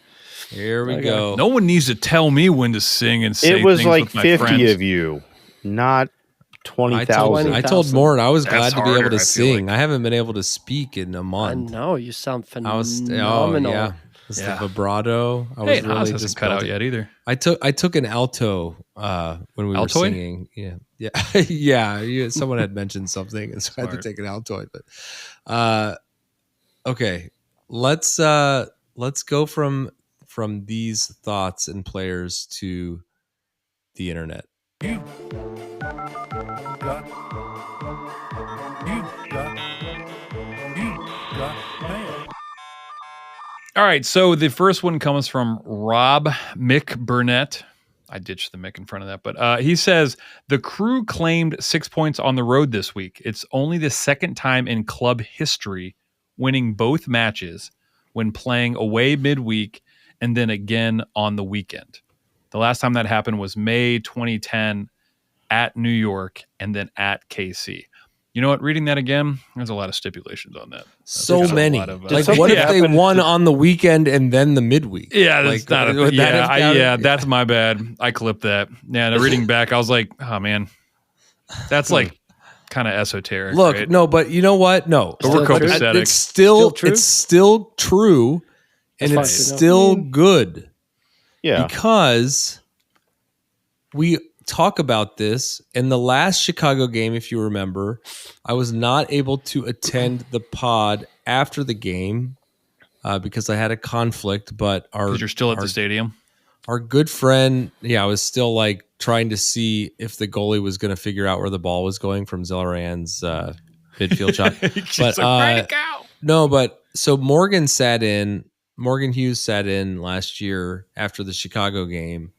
Here we Okay. go. No one needs to tell me when to sing and say It was things like with my 50 friends. of you, not I 20,000. told, Mort I was That's glad to be harder, able to I feel sing. like. I haven't been able to speak in a I month. know, you sound I was phenomenal. yeah. Just Yeah. the vibrato. I Hey, was Nas really hasn't just cut out belting. yet either. I took an alto when we were Altoid? singing. Yeah. Someone had mentioned something, and so I had to Smart. take an altoid. But okay, let's go from these thoughts and players to the internet. All All right, so the first one comes from Rob Mick Burnett. I ditched the Mick in front of that, but he says, the Crew claimed 6 points on the road this week. It's only the second time in club history winning both matches when playing away midweek and then again on the weekend. The last time that happened was May 2010 at New York and then at KC. You know what? Reading that again, there's a lot of stipulations on that. So There's many. a lot of, Like, what if they won on the weekend and then the midweek? Yeah, that's like, not a, would that have counted? yeah, that's my bad. I clipped that. Yeah, the reading back, I was like, oh man, that's like kind of esoteric. Look, right? no, but you know what? No, But we're copacetic. It's still true? It's still true, and That's it's fine. still good. Yeah. Because we talk about this in the last Chicago game. If you remember, I was not able to attend the pod after the game because I had a conflict. But Because you're still at the stadium. our good friend, I was still like trying to see if the goalie was going to figure out where the ball was going from Zelleran's midfield shot. But no, but so Morgan Hughes sat in last year after the Chicago game.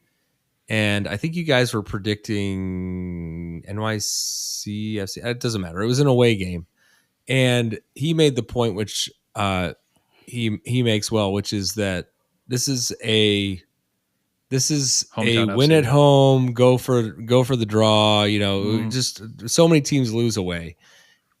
And I think you guys were predicting NYCFC. It doesn't matter. It was an away game. And he made the point, which he makes well, which is that this is a Hometown win FC. at home, go for the draw. Just so many teams lose away.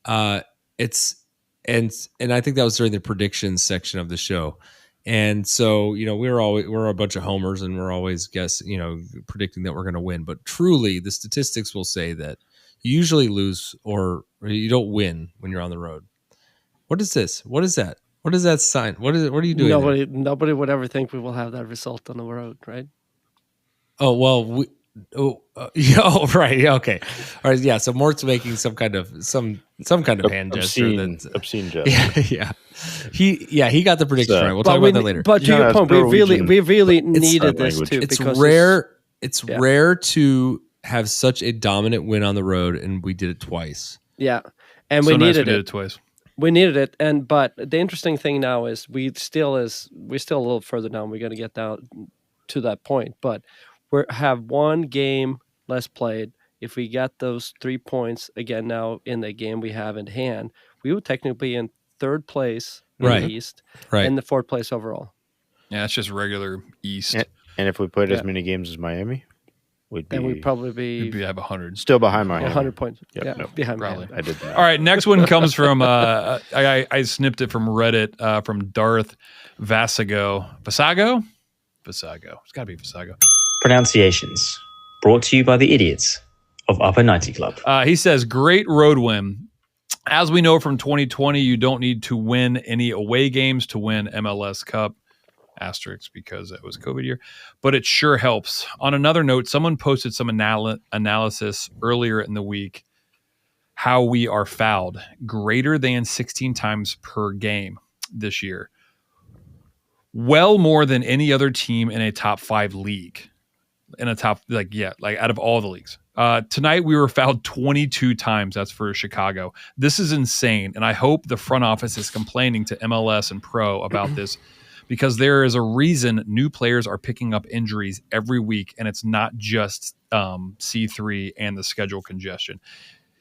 And I think that was during the predictions section of the show. And so, we're a bunch of homers and we're always predicting that we're going to win. But truly, the statistics will say that you usually lose or you don't win when you're on the road. What is this? What is that? What is that sign? What are you doing? Nobody would ever think we will have that result on the road, right? Oh, well, right. Yeah, okay. All right. Yeah. So Mort's making some kind of hand gesture. Obscene gesture. Yeah. He got the prediction right. We'll talk about that later. But to your point, we really needed this too. It's because rare. It's rare to have such a dominant win on the road, and we did it twice. Yeah, and So we nice needed we did it. it twice. We needed it, but the interesting thing now is we're still a little further down. We're going to get down to that point, but we have one game less played. If we got those 3 points again now in the game we have in hand, we would technically be in third place in the East and the fourth place overall. Yeah, it's just regular East. And if we played as many games as Miami, we'd probably We'd have 100. still behind Miami. 100 points. Yep, Yeah, no, behind probably. Miami. I did that. All right, next one comes from I snipped it from Reddit from Darth Vasago. Vasago? Vasago. It's got to be Vasago. Pronunciations brought to you by the idiots of Upper 90 Club. He says, great road win. As we know from 2020, you don't need to win any away games to win MLS Cup. Asterisk because it was COVID year, but it sure helps. On another note, someone posted some analysis earlier in the week how we are fouled greater than 16 times per game this year. Well more than any other team in a top 5 league. In a top, out of all the leagues. Tonight we were fouled 22 times. That's for Chicago. This is insane. And I hope the front office is complaining to MLS and Pro about this because there is a reason new players are picking up injuries every week. And it's not just C3 and the schedule congestion.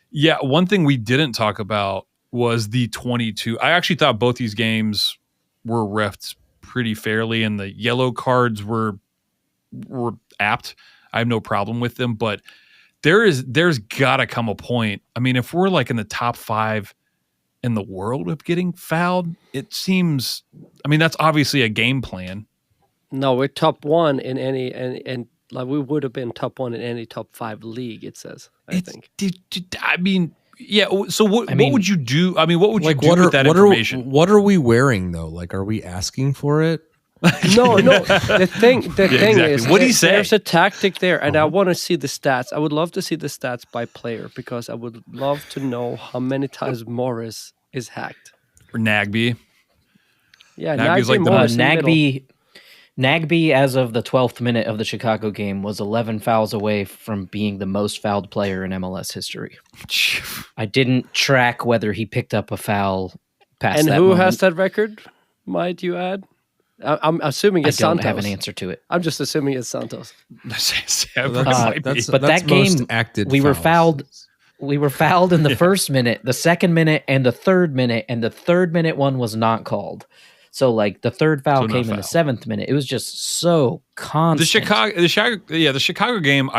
Yeah. One thing we didn't talk about was the 22. I actually thought both these games were refed pretty fairly and the yellow cards were apt. I have no problem with them, but there's got to come a point. I mean, if we're like in the top 5 in the world of getting fouled, it seems. I mean, that's obviously a game plan. No, we're top 1 in any and like we would have been top 1 in any top 5 league. It says. I think. I mean, yeah. So what would you do? I mean, what would you do with that information? What are we wearing though? Like, are we asking for it? No. The thing is, what do you say? There's a tactic there, and I want to see the stats. I would love to see the stats by player because I would love to know how many times Morris is hacked. Or Nagby. Yeah, Nagby's like the Morris in the middle. Nagby, as of the 12th minute of the Chicago game, was 11 fouls away from being the most fouled player in MLS history. I didn't track whether he picked up a foul past and that who moment. has that record? Might you add? I'm assuming I it's don't Santos. have an answer to it. I'm just assuming it's Santos. But that most game, acted we were fouls. fouled. We were fouled in the first minute, the second minute, and the third minute, and the third minute one was not called. So like the third foul So no came in the foul. 7th minute. It was just so constant. The Chicago game,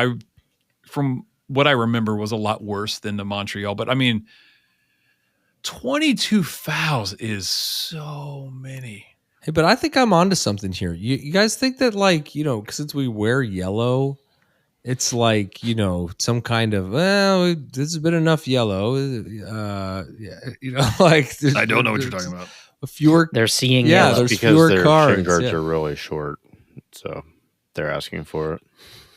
from what I remember, was a lot worse than the Montreal. But I mean, 22 fouls is so many. Hey, but I think I'm onto something here. You guys think that, like, you know, since we wear yellow, it's like, you know, some kind of, well, this has been enough yellow. Yeah, you know, like I don't know what you're talking about. Fewer, They're seeing yeah, yellow. there's because fewer their cards. shin guards Yeah. are really short, so they're asking for it.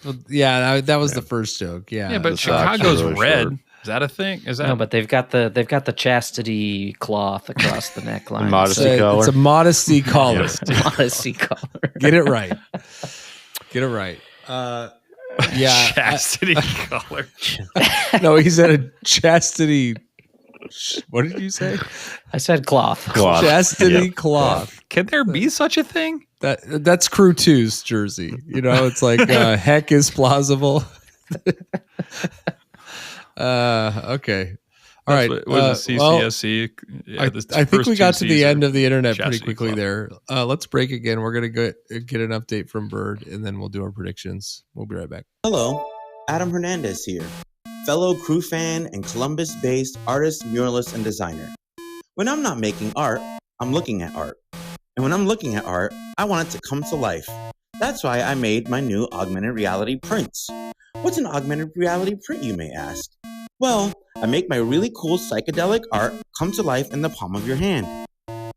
Well, yeah, that was the first joke. Yeah, Yeah, but the socks Chicago's are really red. short. Is that a thing? Is that No, but they've got the chastity cloth across the neckline. Modesty so- collar. It's a modesty collar. modesty collar. Get it right. Get it right. Yeah. chastity color? No, he said a chastity. What did you say? I said cloth. Cloth. Chastity Yep. cloth. Can there be such a thing? That's Crew 2's jersey. You know, it's like heck is plausible. Okay. All right. What is it, well, CCSC? I think first we got two to the Cs end are of the internet pretty chastity quickly cloth. there. Let's break again. We're going to get an update from Bird, and then we'll do our predictions. We'll be right back. Hello, Adam Hernandez here, fellow crew fan and Columbus-based artist, muralist, and designer. When I'm not making art, I'm looking at art. And when I'm looking at art, I want it to come to life. That's why I made my new augmented reality prints. What's an augmented reality print, you may ask? Well, I make my really cool psychedelic art come to life in the palm of your hand.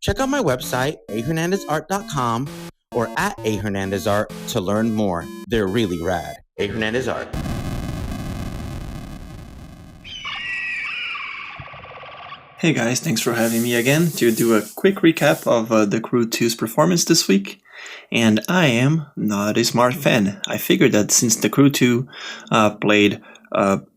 Check out my website, ahernandezart.com, or at ahernandezart to learn more. They're really rad. ahernandezart. Hey guys, thanks for having me again to do a quick recap of the Crew 2's performance this week. And I am not a smart fan. I figured that since the Crew 2 played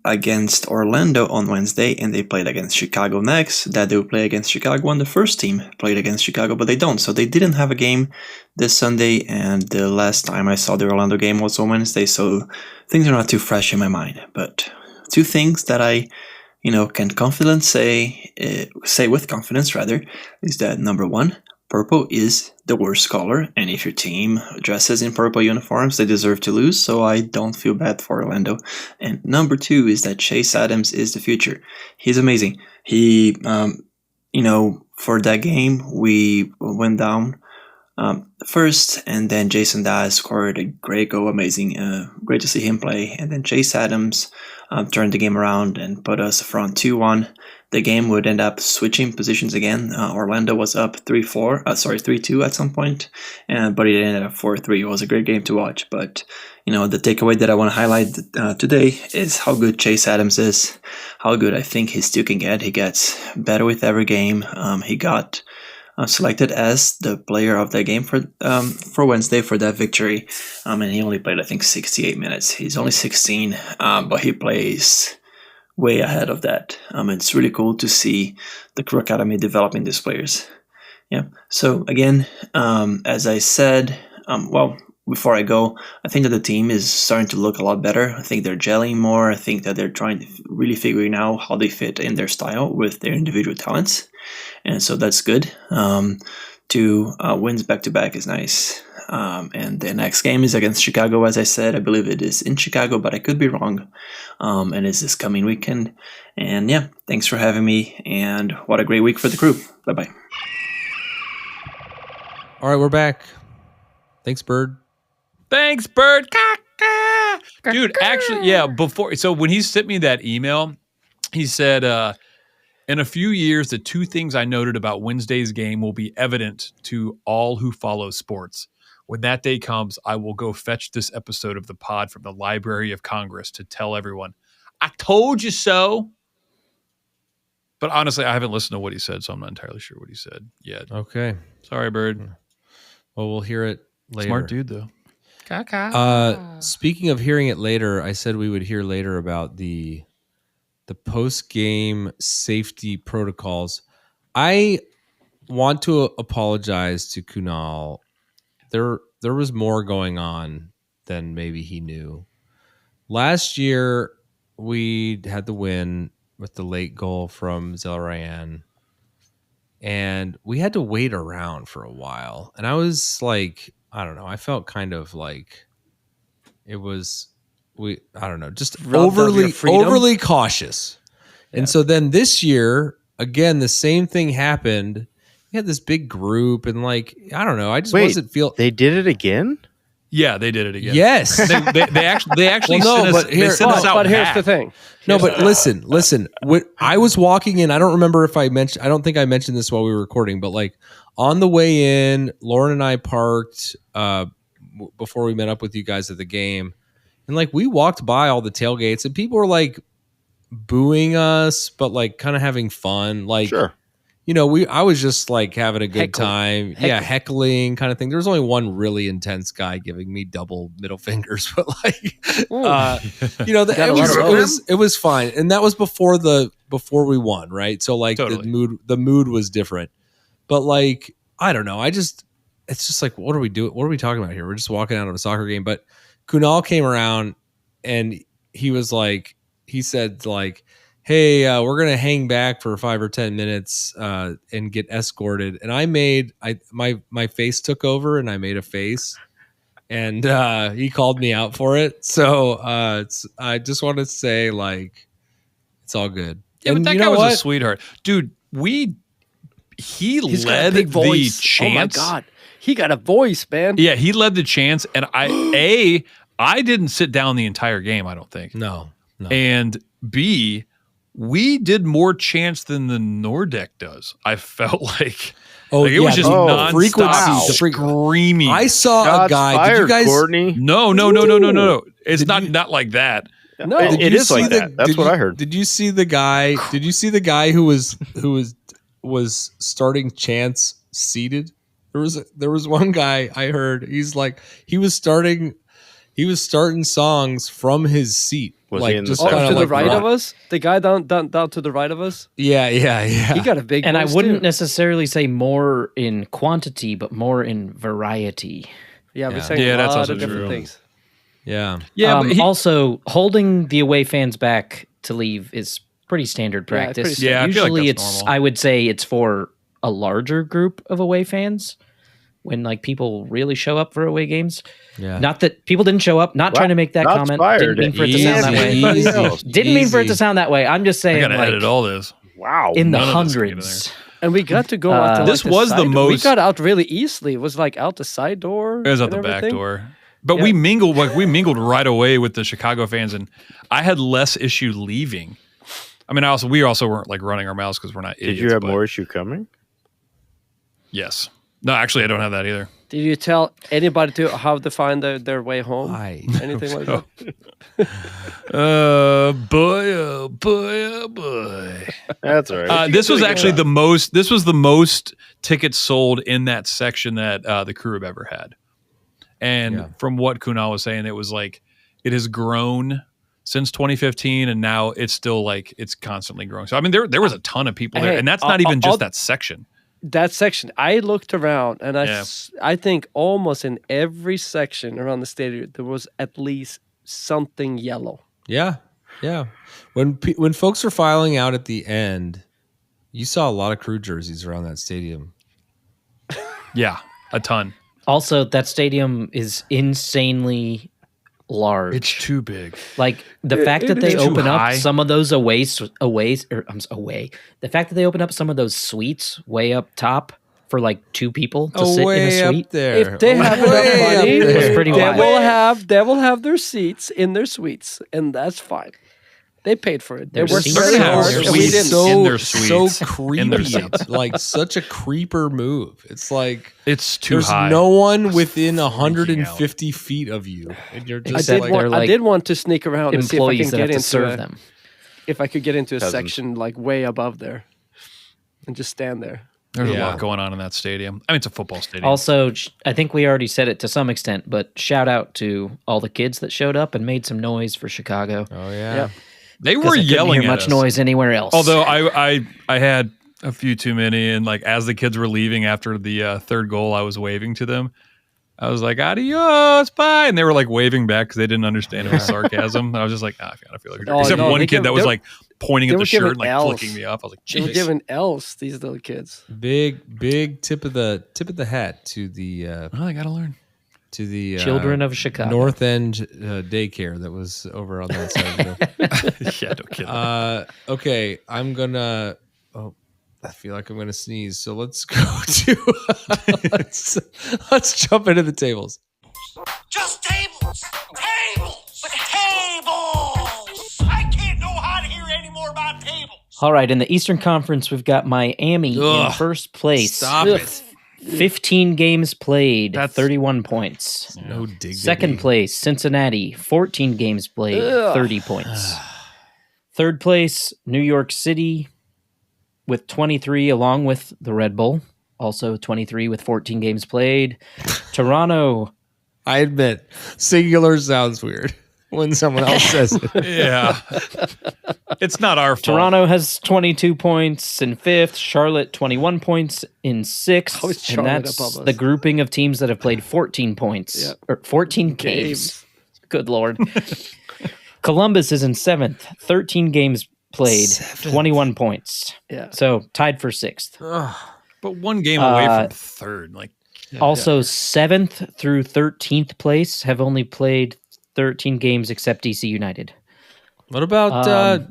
against Orlando on Wednesday and they played against Chicago next, that they would play against Chicago, and the first team played against Chicago, but they don't. So they didn't have a game this Sunday, and the last time I saw the Orlando game was on Wednesday, so things are not too fresh in my mind. But two things that I can confidently say with confidence rather, is that number one, purple is the worst color, and if your team dresses in purple uniforms, they deserve to lose, so I don't feel bad for Orlando. And number two is that Chase Adams is the future. He's amazing. He, for that game, we went down first, and then Jason Diaz scored a great goal, amazing. Great to see him play. And then Chase Adams turned the game around and put us front 2-1. The game would end up switching positions again. Orlando was up 3-2 at some point, but it ended up 4-3. It was a great game to watch. But the takeaway that I want to highlight today is how good Chase Adams is, how good I think he still can get. He gets better with every game. He got selected as the player of that game for Wednesday for that victory, and he only played I think 68 minutes. He's only 16, but he plays way ahead of that. It's really cool to see the Crew Academy developing these players. Yeah. So again, as I said, before I go, I think that the team is starting to look a lot better. I think they're gelling more. I think that they're trying to really figuring out how they fit in their style with their individual talents. And so that's good. 2 wins back-to-back is nice. And the next game is against Chicago, as I said. I believe it is in Chicago, but I could be wrong. And it's this coming weekend. And yeah, thanks for having me. And what a great week for the crew. Bye-bye. All right, we're back. Thanks, Bird. Thanks, Bird. Dude, actually, yeah, so when he sent me that email, he said, in a few years, the two things I noted about Wednesday's game will be evident to all who follow sports. When that day comes, I will go fetch this episode of the pod from the Library of Congress to tell everyone, I told you so. But honestly, I haven't listened to what he said, so I'm not entirely sure what he said yet. Okay. Sorry, Bird. Well, we'll hear it later. Smart dude, though. Speaking of hearing it later, I said we would hear later about the post-game safety protocols. I want to apologize to Kunal there was more going on than maybe he knew. Last year, we had the win with the late goal from Zelrayan, and we had to wait around for a while. And I was like, I don't know, I felt kind of like it was I don't know, just overly cautious. And so then this year, again, the same thing happened. We had this big group, and like, I don't know, I just wasn't feel. They did it again? Yeah, they did it again. Yes, they actually well, sent us out. But here's the thing. No, but listen. I was walking in. I don't remember if I mentioned. I don't think I mentioned this while we were recording. But like on the way in, Lauren and I parked before we met up with you guys at the game, and like we walked by all the tailgates, and people were like booing us, but like kind of having fun. Like, sure. You know, I was just like having a good time. Yeah, heckling kind of thing. There was only one really intense guy giving me double middle fingers, but like, you know, it was fine. And that was before we won, right? So like the mood was different. But like, I don't know. It's just like, what are we doing? What are we talking about here? We're just walking out of a soccer game. But Kunal came around and he said like, hey, we're going to hang back for 5 or 10 minutes and get escorted. And my face took over and I made a face and he called me out for it. So I just want to say like, it's all good. Yeah, and but that guy was a sweetheart. Dude, he led the chance. Oh my God. He got a voice, man. Yeah, he led the chance. And I didn't sit down the entire game, I don't think. No. And B, we did more chants than the Nordeck does. I felt like. It was just nonstop screaming. I saw a guy. Fired, did you guys? Courtney. No. It's not like that. No, it is like that. That's what I heard. Did you see the guy? Did you see the guy who was starting chants seated? There was one guy I heard. He's like he was starting songs from his seat. Was like he in just to the like right of us? The guy down to the right of us? Yeah. He got a big And I voice, wouldn't too. necessarily say more in quantity, but more in variety. Yeah, we're saying a that's lot also of different true. things. Yeah. But also, holding the away fans back to leave is pretty standard Yeah, it's practice. pretty standard. I feel like Usually that's normal. I would say it's for a larger group of away fans when like people really show up for away games. Yeah. Not that people didn't show up, not trying to make that Shots comment. fired. Didn't mean for it to sound that way. Didn't mean for it to sound that way. I'm just I saying gotta like edit all this. Wow. in the None of this can get in hundreds. And we got to go out to This was the side door. We most- got out really easily. It was like out the side door. It was out and the back everything. door. But we mingled right away with the Chicago fans, and I had less issue leaving. I mean, we also weren't like running our mouths because we're not idiots. Did you have but more issue coming? Yes. No, actually, I don't have that either. Did you tell anybody to how to find their way home? Anything like that? Boy, oh boy. That's all right. This was actually the most. This was the most tickets sold in that section that the crew have ever had. And from what Kunal was saying, it was like it has grown since 2015, and now it's still like it's constantly growing. So I mean, there was a ton of people there, and that's not even just that section. That section, I looked around, and I think almost in every section around the stadium there was at least something yellow. Yeah. When folks were filing out at the end, you saw a lot of crew jerseys around that stadium. Yeah, a ton. Also, that stadium is insanely large. It's too big. Like the fact that they too open high. up some of those away. The fact that they open up some of those suites way up top for like two people to sit in a suite. Up there. If they have enough money, It was pretty they wild. will have their seats in their suites, and that's fine. They paid for it. They Their worked seats very in hard. their and we suites. didn't. in their suites. So creepy. In their seats. Like such a creeper move. It's like It's too there's high. no one within 150 feet of you, and you're just Except like, they're I like did want to sneak around and see if I employees can that have get to into serve them. if I could get into a Peasants. section like way above there, and just stand there. There's a Yeah. lot going on in that stadium. I mean, it's a football stadium. Also, I think we already said it to some extent, but shout out to all the kids that showed up and made some noise for Chicago. oh yeah. Yeah. They 'Cause were I couldn't yelling hear at much us. noise anywhere else. Although I had a few too many, and like as the kids were leaving after the third goal, I was waving to them. I was like, adios, bye. And they were like waving back because they didn't understand it was sarcasm. And I was just like, I feel like Oh, except no, one they kid give- that was they- like pointing they at were the shirt giving and like L's. flicking me off. I was like, They were jeez. giving L's, these little kids. Big tip of the hat to the Well, I gotta learn. to the Children of Chicago. North End daycare that was over on that side of the Yeah, no kidding. okay, I'm gonna. Oh, I feel like I'm gonna sneeze. So let's go to. let's jump into the tables. Just tables! Tables! Tables! I can't know how to hear any more about tables. All right, in the Eastern Conference, we've got Miami in first place. Stop it. 15 games played, That's- 31 points. No dignity. Second place, Cincinnati, 14 games played, 30 points. Third place, New York City with 23, along with the Red Bull, also 23 with 14 games played. Toronto, I admit, singular sounds weird when someone else says it. Yeah. It's not our fault. Toronto has 22 points in fifth. Charlotte, 21 points in sixth. How is And Charlotte that's above us? the grouping of teams that have played 14 points. Yep. Or 14 games. Good Lord. Columbus is in seventh. 13 games played, 21 points. Yeah. So tied for sixth. But one game away from third. Like, Also, seventh through 13th place have only played 13 games except DC United. What about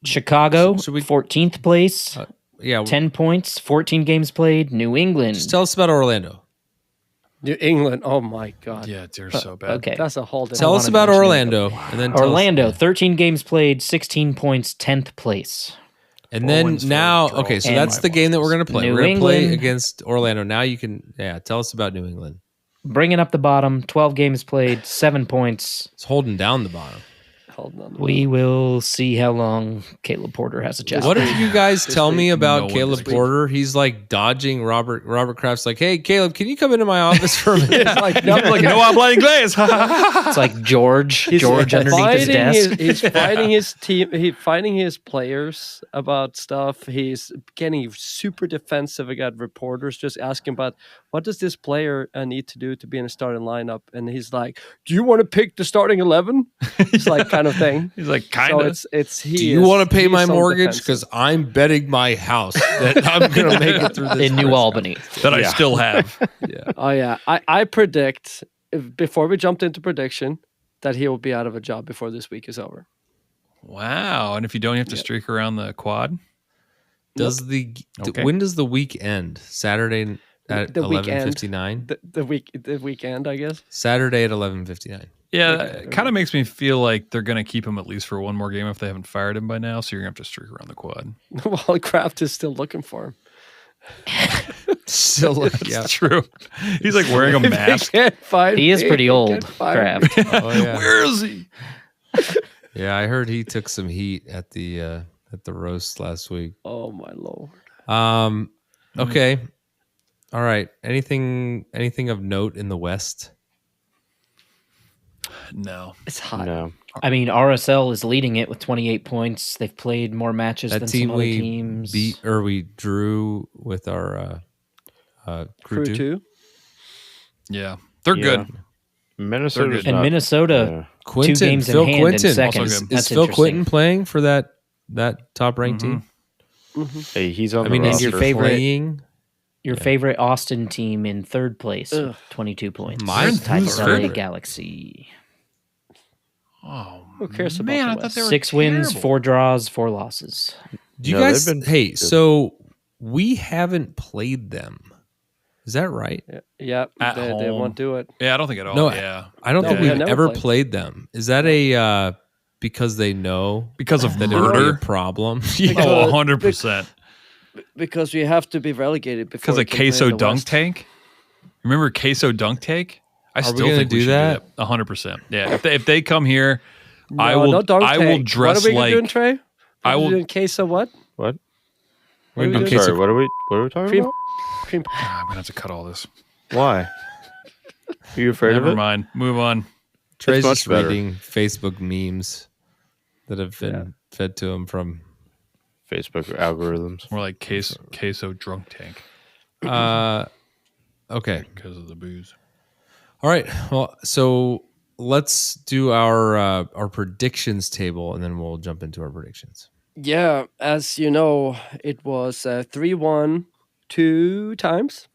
Chicago, should we- 14th place, yeah? 10 points, 14 games played. New England. Just tell us about Orlando. New England. Oh my God. yeah, they're so bad. Okay. That's a whole different. Tell us wanted to about mention Orlando, and then tell us- Orlando, 13 games played, 16 points, 10th place. and Four then wins, four now, draws. okay, so And that's the game that we're gonna play. New We're gonna play England. against Orlando. Now you can, tell us about New England. Bringing up the bottom, 12 games played, 7 points. It's holding down the bottom. Hold on. We will see how long Caleb Porter has a job. What did you guys tell me no about one Caleb this week. Porter? He's like dodging Robert Kraft's like, hey, Caleb, can you come into my office for a minute? like, no habla inglés. It's like George underneath his desk. He's fighting his team. He's fighting his players about stuff. He's getting super defensive. I got reporters just asking about what does this player need to do to be in a starting lineup, and he's like, "Do you want to pick the starting 11?" It's like kind of thing. He's like, kind So of. it's he. Do you want to pay he's my so mortgage? defensive. Because I'm betting my house that I'm going to make it through this. In New first Albany. that I still have. half. Yeah. Oh yeah, I predict before we jumped into prediction that he will be out of a job before this week is over. Wow. And if you don't, you have to streak around the quad. Does Okay. when does the week end? Saturday at The weekend. 11:59. The weekend, I guess. Saturday at 11:59. Yeah, it kind of makes me feel like they're going to keep him at least for one more game if they haven't fired him by now. So you're going to have to streak around the quad. While Kraft is still looking for him. Still, That's yeah. true. He's like wearing a mask. He is pretty old, Kraft. Oh yeah. Where is he? Yeah, I heard he took some heat at the roast last week. Oh my lord. Okay. All right. Anything of note in the West? No. It's hot. No. I mean, RSL is leading it with 28 points. They've played more matches That than team some other we teams. beat or we drew with our crew two. Two. Yeah. They're good. Minnesota's And not- Minnesota, Quinton, 2 games Phil in hand Quinton. in second. Also good. Is That's Phil interesting. Quinton playing for that top ranked team? Hey, he's on I the mean, is roster. your your favorite- playing? Your favorite Austin team in third place, Ugh. 22 points. Mine? Tied Who's for LA favorite? Galaxy. Oh, Who cares about man, the I thought West? they were 6 wins, terrible. 4 draws, 4 losses. Do you No, guys? they've been Hey, good. so we haven't played them. Is that right? Yeah, At they home. won't do it. Yeah, I don't think at all. No, Yeah. I don't No, think we we've never ever played. played them. Is that a because they know Because of that it would be a murder? problem? Oh, 100%. Because we have to be relegated before Because we of can play in queso the dunk West. tank? Remember queso dunk tank? I Are we still gonna think we do should that? do that. 100%. Yeah. If they come here, No, I will no dunk I will tank. dress What are we like doing, Trey? What I are we will- doing queso what? What? What are we I'm doing? sorry. What are we talking Cream- about? Cream. I'm going to have to cut all this. Why? Are you afraid Never of it? mind. Move on. Trey's much just better. reading Facebook memes that have been fed to him from. Facebook algorithms. More like queso drunk tank. Okay. Because of the booze. All right. Well, so let's do our predictions table, and then we'll jump into our predictions. Yeah, as you know, it was 3-1 2 times,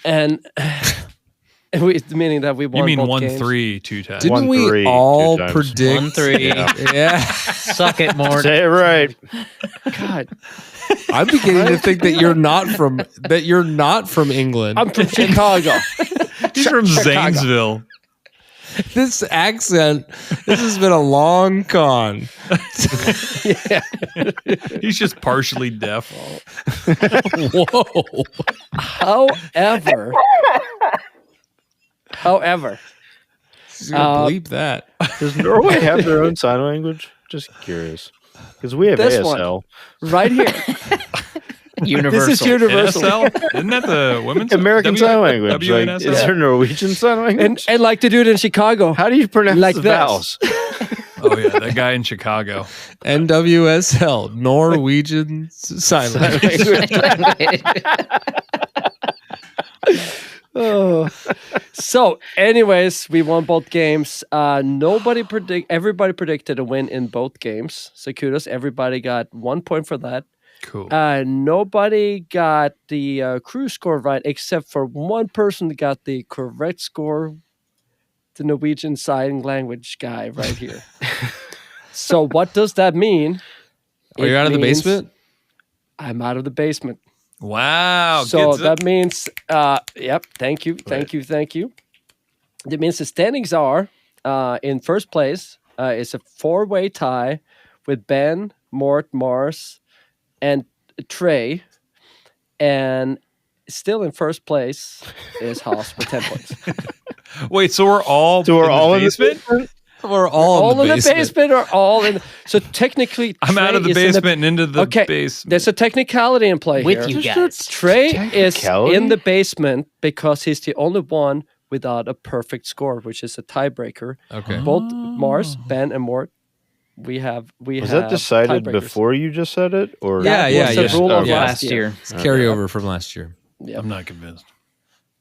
and meaning that we won. You mean both games. 1-3 2 times? Didn't we 1-3 all 2 times. predict 1-3. Yeah. Suck it, Mort. Say it right. God, I'm beginning to think that you're not from England. I'm from Chicago. He's from Chicago. Zanesville. This accent. This has been a long con. Yeah. He's just partially deaf. Whoa. However, Just gonna bleep that. Does Norway have their own sign language? Just curious. Because we have This ASL. right here, Universal. this is universal. NSL? Isn't that the women's American Sign Language. Like, WNSL? is there Norwegian Sign Language? And like to do it in Chicago. How do you pronounce like the this. vowels? Oh yeah, that guy in Chicago. NWSL, Norwegian Sign Language. Oh. So, anyways, we won both games. Everybody predicted a win in both games. So kudos, everybody got 1 point for that. Cool. Nobody got the crew score right, except for one person that got the correct score. The Norwegian Sign Language guy right here. So, what does that mean? Are you out of the means basement? I'm out of the basement. Wow. So that means, yep. Thank you. That means the standings are in first place. It's a 4-way tie with Ben, Mort, Mars, and Trey, and still in first place is Haas with 10 points. Wait, so we're all in the basement? We're all in the basement. Or all in. So technically, I'm Trey out of the is in basement and into the basement. There's a technicality in play With here. you guys. Trey is Technicality? in the basement because he's the only one without a perfect score, which is a tiebreaker. Okay. Both Mars, Ben, and Mort, we have. Was that decided tiebreakers. before you just said it? Or Yeah. was the rule of Yeah. last year. It's carryover from last year. Yeah. I'm not convinced.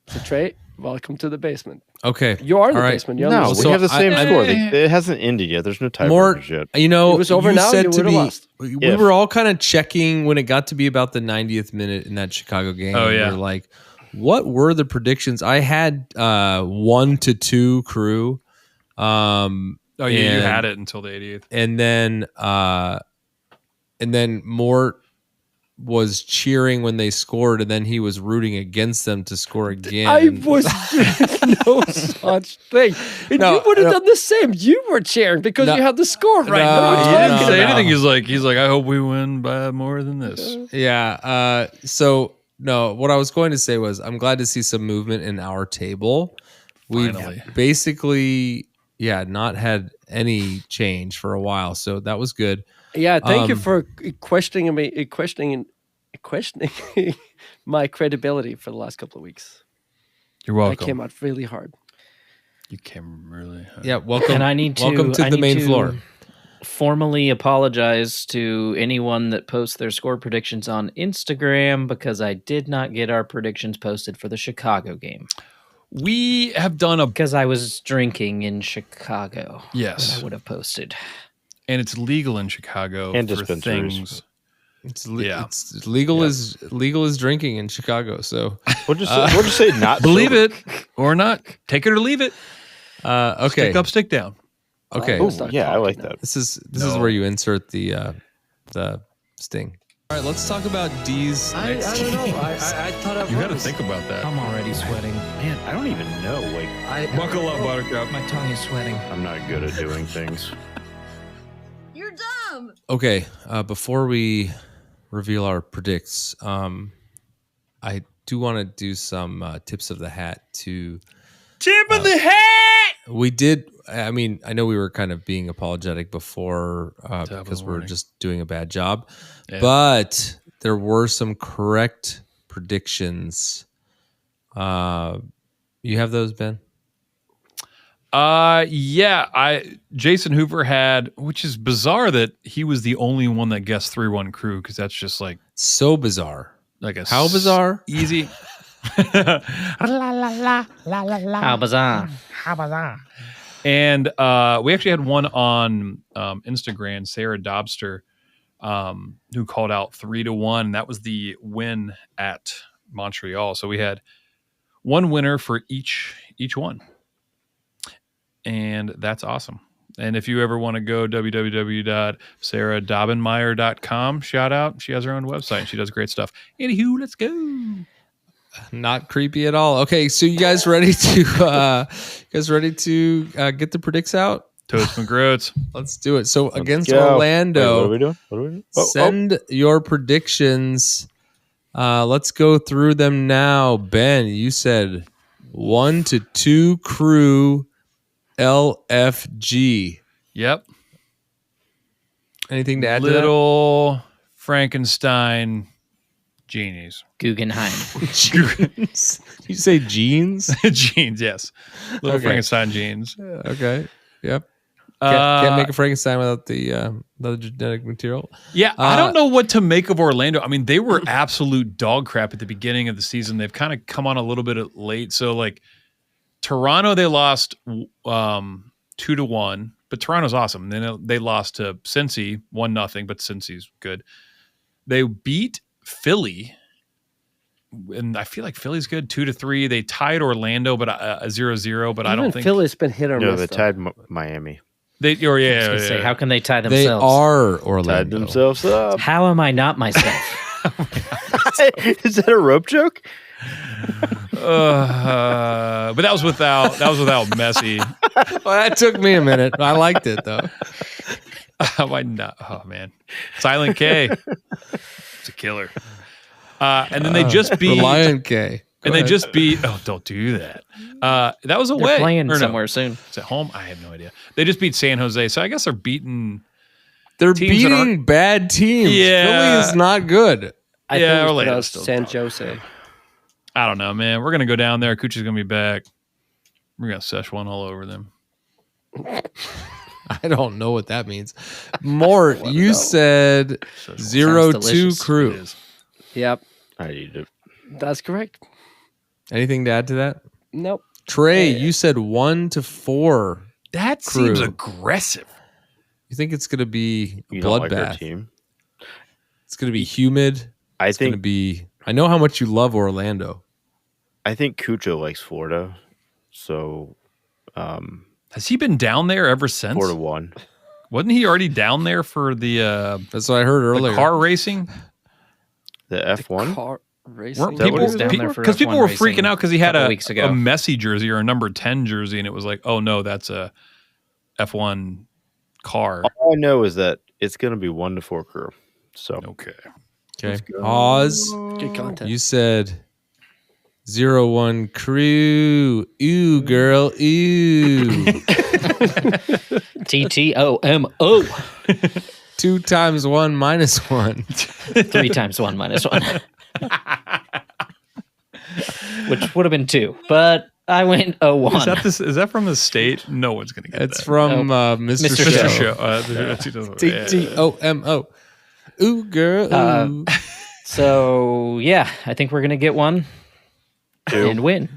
So Trey, welcome to the basement. Okay. You are in the All right. basement. You're No, on the we have the same I- score. It hasn't ended yet. There's no More, tiebreakers yet. you know, It was over you now, said you to would've me, lost. we If. were all kind of checking when it got to be about the 90th minute in that Chicago game. Oh, yeah. We were like, what were the predictions? I had 1-2 crew. Oh, yeah, you had it until the 88th. And then Mort was cheering when they scored, and then he was rooting against them to score again. I was doing no such thing. And No, you would have no. done the same. You were cheering because No. you had the score right. No, What are you He talking didn't no, say no. anything. He's like, I hope we win by more than this. Yeah. So no, what I was going to say was I'm glad to see some movement in our table. We've Finally. basically, not had any change for a while, so that was good. Yeah, thank you Um, for questioning me, questioning my credibility for the last couple of weeks. You're welcome. I came out really hard. You came really hard. Yeah, welcome. And I need to welcome to I the need main to floor. formally apologize to anyone that posts their score predictions on Instagram because I did not get our predictions posted for the Chicago game We have done a, because I was drinking in Chicago. Yes. that I would have posted. and it's legal in Chicago And for dispensaries. things. It's Yeah. legal as drinking in Chicago. So We'll just say not Believe sober. it or not. Take it or leave it. okay, Stick up, stick down. okay. Ooh. Ooh, Start yeah, I talking like now. that. This is where you insert the sting. All right, let's talk about D's. I don't know. I thought I You got to was. think about that. I'm already sweating. Man, I don't even know. Like, Buckle up, Buttercup. My tongue is sweating. I'm not good at doing things. You're dumb. Okay, before we reveal our predicts, I do want to do some tips of the hat to. Tip of the hat. We did. I mean, I know we were kind of being apologetic before because we're warning. just doing a bad job, Yeah. but there were some correct predictions. You have those, Ben? Jason Hoover had, which is bizarre that he was the only one that guessed 3-1 crew because that's just like So bizarre. a How bizarre? easy. How bizarre. And we actually had one on Instagram, Sarah Dobster, who called out 3-1. That was the win at Montreal. So we had one winner for each one. And that's awesome. And if you ever want to go, www.sarahdobenmeyer.com, shout out. She has her own website and she does great stuff. Anywho, let's go. Not creepy at all. Okay, so you guys ready to get the predicts out? Toast and Groats. Let's do it. So against go. Orlando, Wait, what are we doing? send your predictions. Let's go through them now. Ben, you said 1-2 Crew LFG. Yep. Anything to add Little Frankenstein genies. Guggenheim. to that? You say jeans? Jeans, yes. Little Okay. Frankenstein jeans. Okay. Yep. Can't make a Frankenstein without the genetic material. Yeah, I don't know what to make of Orlando. I mean, they were absolute dog crap at the beginning of the season. They've kind of come on a little bit late. So, like, Toronto, they lost 2-1, but Toronto's awesome. Then they lost to Cincy 1-0, but Cincy's good. They beat Philly, and I feel like Philly's good 2-3. They tied Orlando, but 0-0. But I don't think Philly's been hit or No, miss. they though. tied Miami. they. Or yeah, Say, yeah. how can they tie They themselves? are Tied Orlando. themselves up. How am I not myself? Is that a rope joke? But that was without Messi. Well, that took me a minute. I liked it though. Why not? Oh man, Silent K. It's a killer. And then they just beat the Lion K. And they just beat. Oh, don't do that. That was away. They're playing Or no, somewhere soon. It's at home. I have no idea. They just beat San Jose, so I guess they're beating. They're teams that beating aren't- bad teams. Yeah. Philly is not good. I Yeah, think it's Orlando's pronounced still San dog. Jose. I don't know, man. We're gonna go down there. Coochie's gonna be back. We're gonna Szechuan all over them. I don't know what that means. Mort, you said Szechuan. 0-2 delicious. Crew. It is. Yep, I eat it. that's correct. Anything to add to that? Nope. Trey, Yeah. you said 1-4. That Crew. seems aggressive. You think it's going to be a You don't like our bloodbath? team? It's going to be humid. I It's going to think be. I know how much you love Orlando. Cucho likes Florida, so Has he been down there ever since? 4-1. Wasn't he already down there for the That's what I heard earlier. car racing? The F1. Car racing. Weren't that what people it is? Down there for because people F1 were racing freaking out because he had couple a weeks ago. Messi jersey or a number 10 jersey, and it was like, oh no, that's a F1 car. All I know is that it's going to be 1-4 Crew. So Okay. Okay. Oz, Good content. you said 0-1 Crew. Ooh, girl. Ooh. TTOMO. 2 times 1 minus 1. 3 times 1 minus 1. Which would have been 2. But I went 0-1. Is that from the state? No one's gonna get It's that. from Mr. Mr. Show. Mr. Show. TTOMO. Ooh, girl. Ooh. So, yeah, I think we're going to get one and win.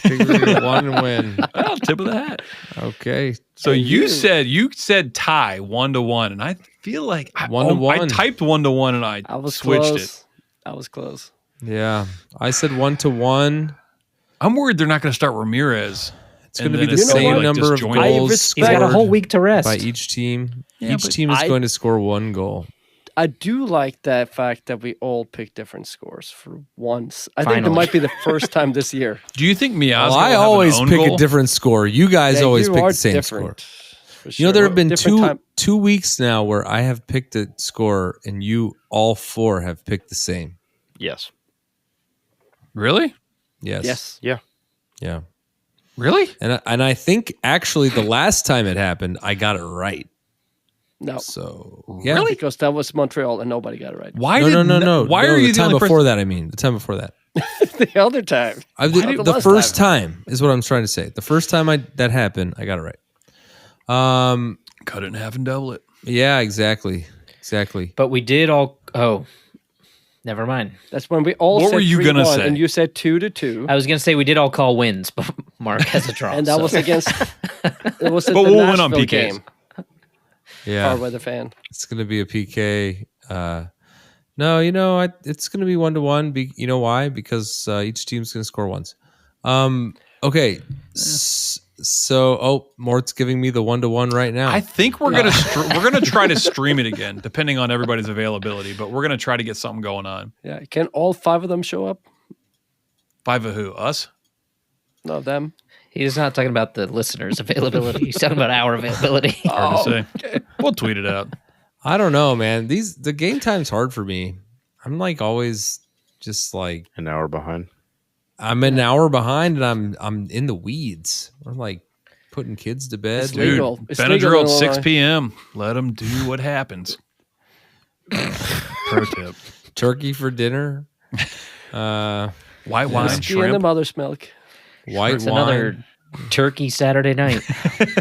1 and win. Well, tip of the hat. Okay. So you said tie 1-1, and I feel like 1-1. I typed 1-1 and I was switched close. it. I was close. Yeah. I said 1-1. I'm worried they're not going to start Ramirez. It's going to be the same number of goals He's got a whole week to rest. by each team. Yeah, Each but team is going to score 1 goal. I do like that fact that we all pick different scores for once. I think it Finally. might be the first time this year. Do you think Miazga Well, I will have always an own pick goal? a different score. You guys Yeah, always you pick are the same different, score. for You know, there have been Different time. two weeks now where I have picked a score and you all 4 have picked the same. yes. Really? Yes. Yes. Yeah. Yeah. Really? And I think actually the last time it happened, I got it right. No. So yeah. Because that was Montreal and nobody got it right. Why No, did no. Why No, are you the the time only before person? that? I mean, the time before that. The other time. The last first time is what I'm trying to say. The first time that happened, I got it right. Cut it in half and double it. Yeah, exactly. But we did all. Oh, Never mind. That's when we all What said were you 3-1, gonna say? and you said 2-2. I was going to say we did all call wins, but Mark has a draw. And that was against. It was at But the we'll win on Nashville PKs. game. Yeah. Far weather fan. It's going to be a PK. No, it's going to be 1-1. You know why? Because each team's going to score once. Okay. So, Mort's giving me the 1-1 right now. I think we're gonna try to stream it again, depending on everybody's availability. But we're gonna try to get something going on. Yeah. Can all 5 of them show up? 5 of who? Us? No, them. He's not talking about the listeners' availability. He's talking about our availability. Hard to say. Okay. We'll tweet it out. I don't know, man. The game time's hard for me. I'm like always just like An hour behind. I'm an hour behind and I'm in the weeds. I'm like putting kids to bed. It's legal. Dude, It's legal Benadryl in at 6 Illinois. p.m. Let them do what happens. Pro tip. Turkey for dinner. White wine, Whiskey and the shrimp. mother's milk. White It's wine. another turkey Saturday night.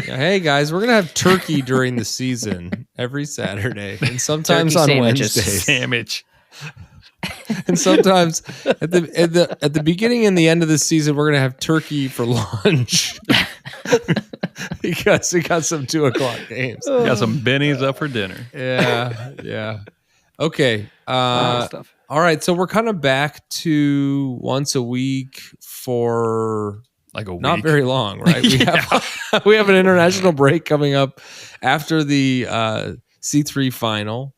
Hey guys, we're gonna have turkey during the season every Saturday, and sometimes Turkey on sandwiches. Wednesdays, Sandwich. and sometimes at the beginning and the end of the season, we're gonna have turkey for lunch because we got some 2:00 games. Got some bennies up for dinner. Yeah. Okay. Stuff. All right. So we're kind of back to once a week for Like a week. not very long, right? We have an international break coming up after the C3 final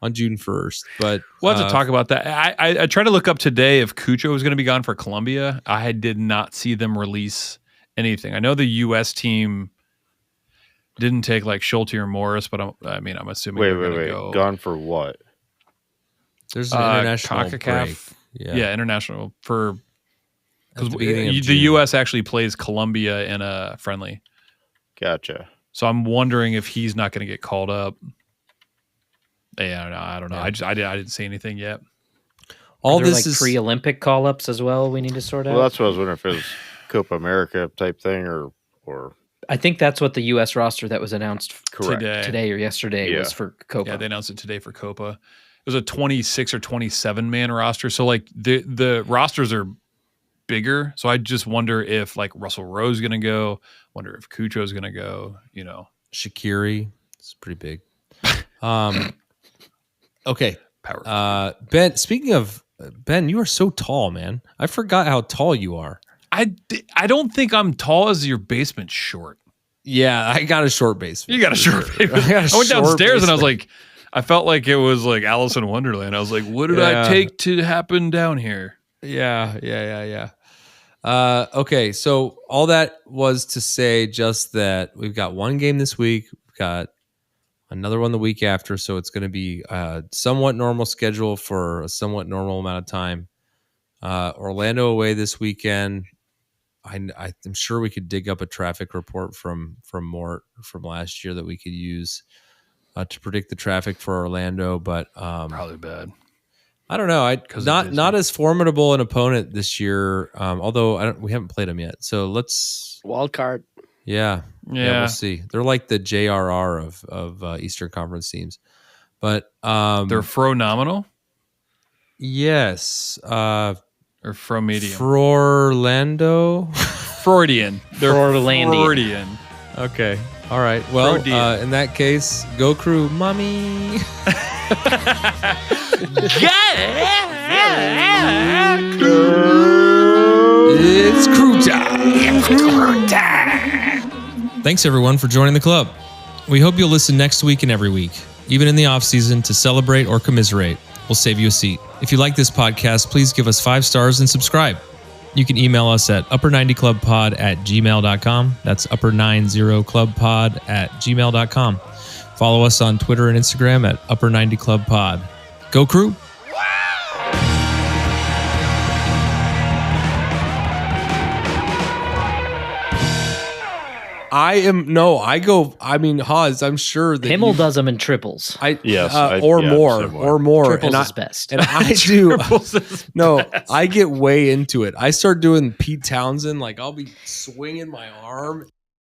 on June 1st. But We'll have to talk about that. I tried to look up today if Cucho was going to be gone for Colombia. I did not see them release anything. I know the U.S. team didn't take like Schulte or Morris, but I'm assuming Wait. they're gonna go. Gone for what? there's an international CONCACAF. break. Yeah, international for because At the beginning of the June. U.S. actually plays Colombia in a friendly. Gotcha. So I'm wondering if he's not going to get called up. Yeah, I don't know. Yeah. I didn't see anything yet. All Are there this like is pre-Olympic call-ups as well we need to sort out? Well, that's what I was wondering if it was Copa America type thing or I think that's what the U.S. roster that was announced correct. today or yesterday was for Copa. Yeah, they announced it today for Copa. It was a 26 or 27 man roster. So like the rosters are bigger. So I just wonder if like Russell Rowe's going to go. Wonder if Cucho's going to go. Shaqiri. It's pretty big. Okay. Power. Ben, speaking of Ben, you are so tall, man. I forgot how tall you are. I don't think I'm tall as your basement short. Yeah, I got a short basement. You got a short basement. I went downstairs and I was like, I felt like it was like Alice in Wonderland. I was like, what did I take to happen down here? Yeah. Okay, so all that was to say just that we've got one game this week. We've got another one the week after, so it's going to be a somewhat normal schedule for a somewhat normal amount of time. Orlando away this weekend. I'm sure we could dig up a traffic report from Mort from last year that we could use to predict the traffic for Orlando, but Probably bad. I don't know. Not as formidable an opponent this year. Although we haven't played them yet, so let's Wild card. Yeah, we'll see. They're like the JRR of Eastern Conference teams, but They're fro-nominal yes, or fro-medium? Orlando. Freudian. They're Freudian. Freudian. Okay. All right. Well, Freudian. in that case, go Crew, mommy. It's Crew time. Thanks everyone for joining the club. We hope you'll listen next week and every week, even in the off season, to celebrate or commiserate. We'll save you a seat. If you like this podcast, please give us 5 stars and subscribe. You can email us at upper90clubpod@gmail.com. That's upper90clubpod@gmail.com. Follow us on Twitter and Instagram at upper90clubpod. Go Crew! Haas, I'm sure that Himmel does them in triples. Or more. Triples And is best. And I do. Triples is I get way into it. I start doing Pete Townsend. Like I'll be swinging my arm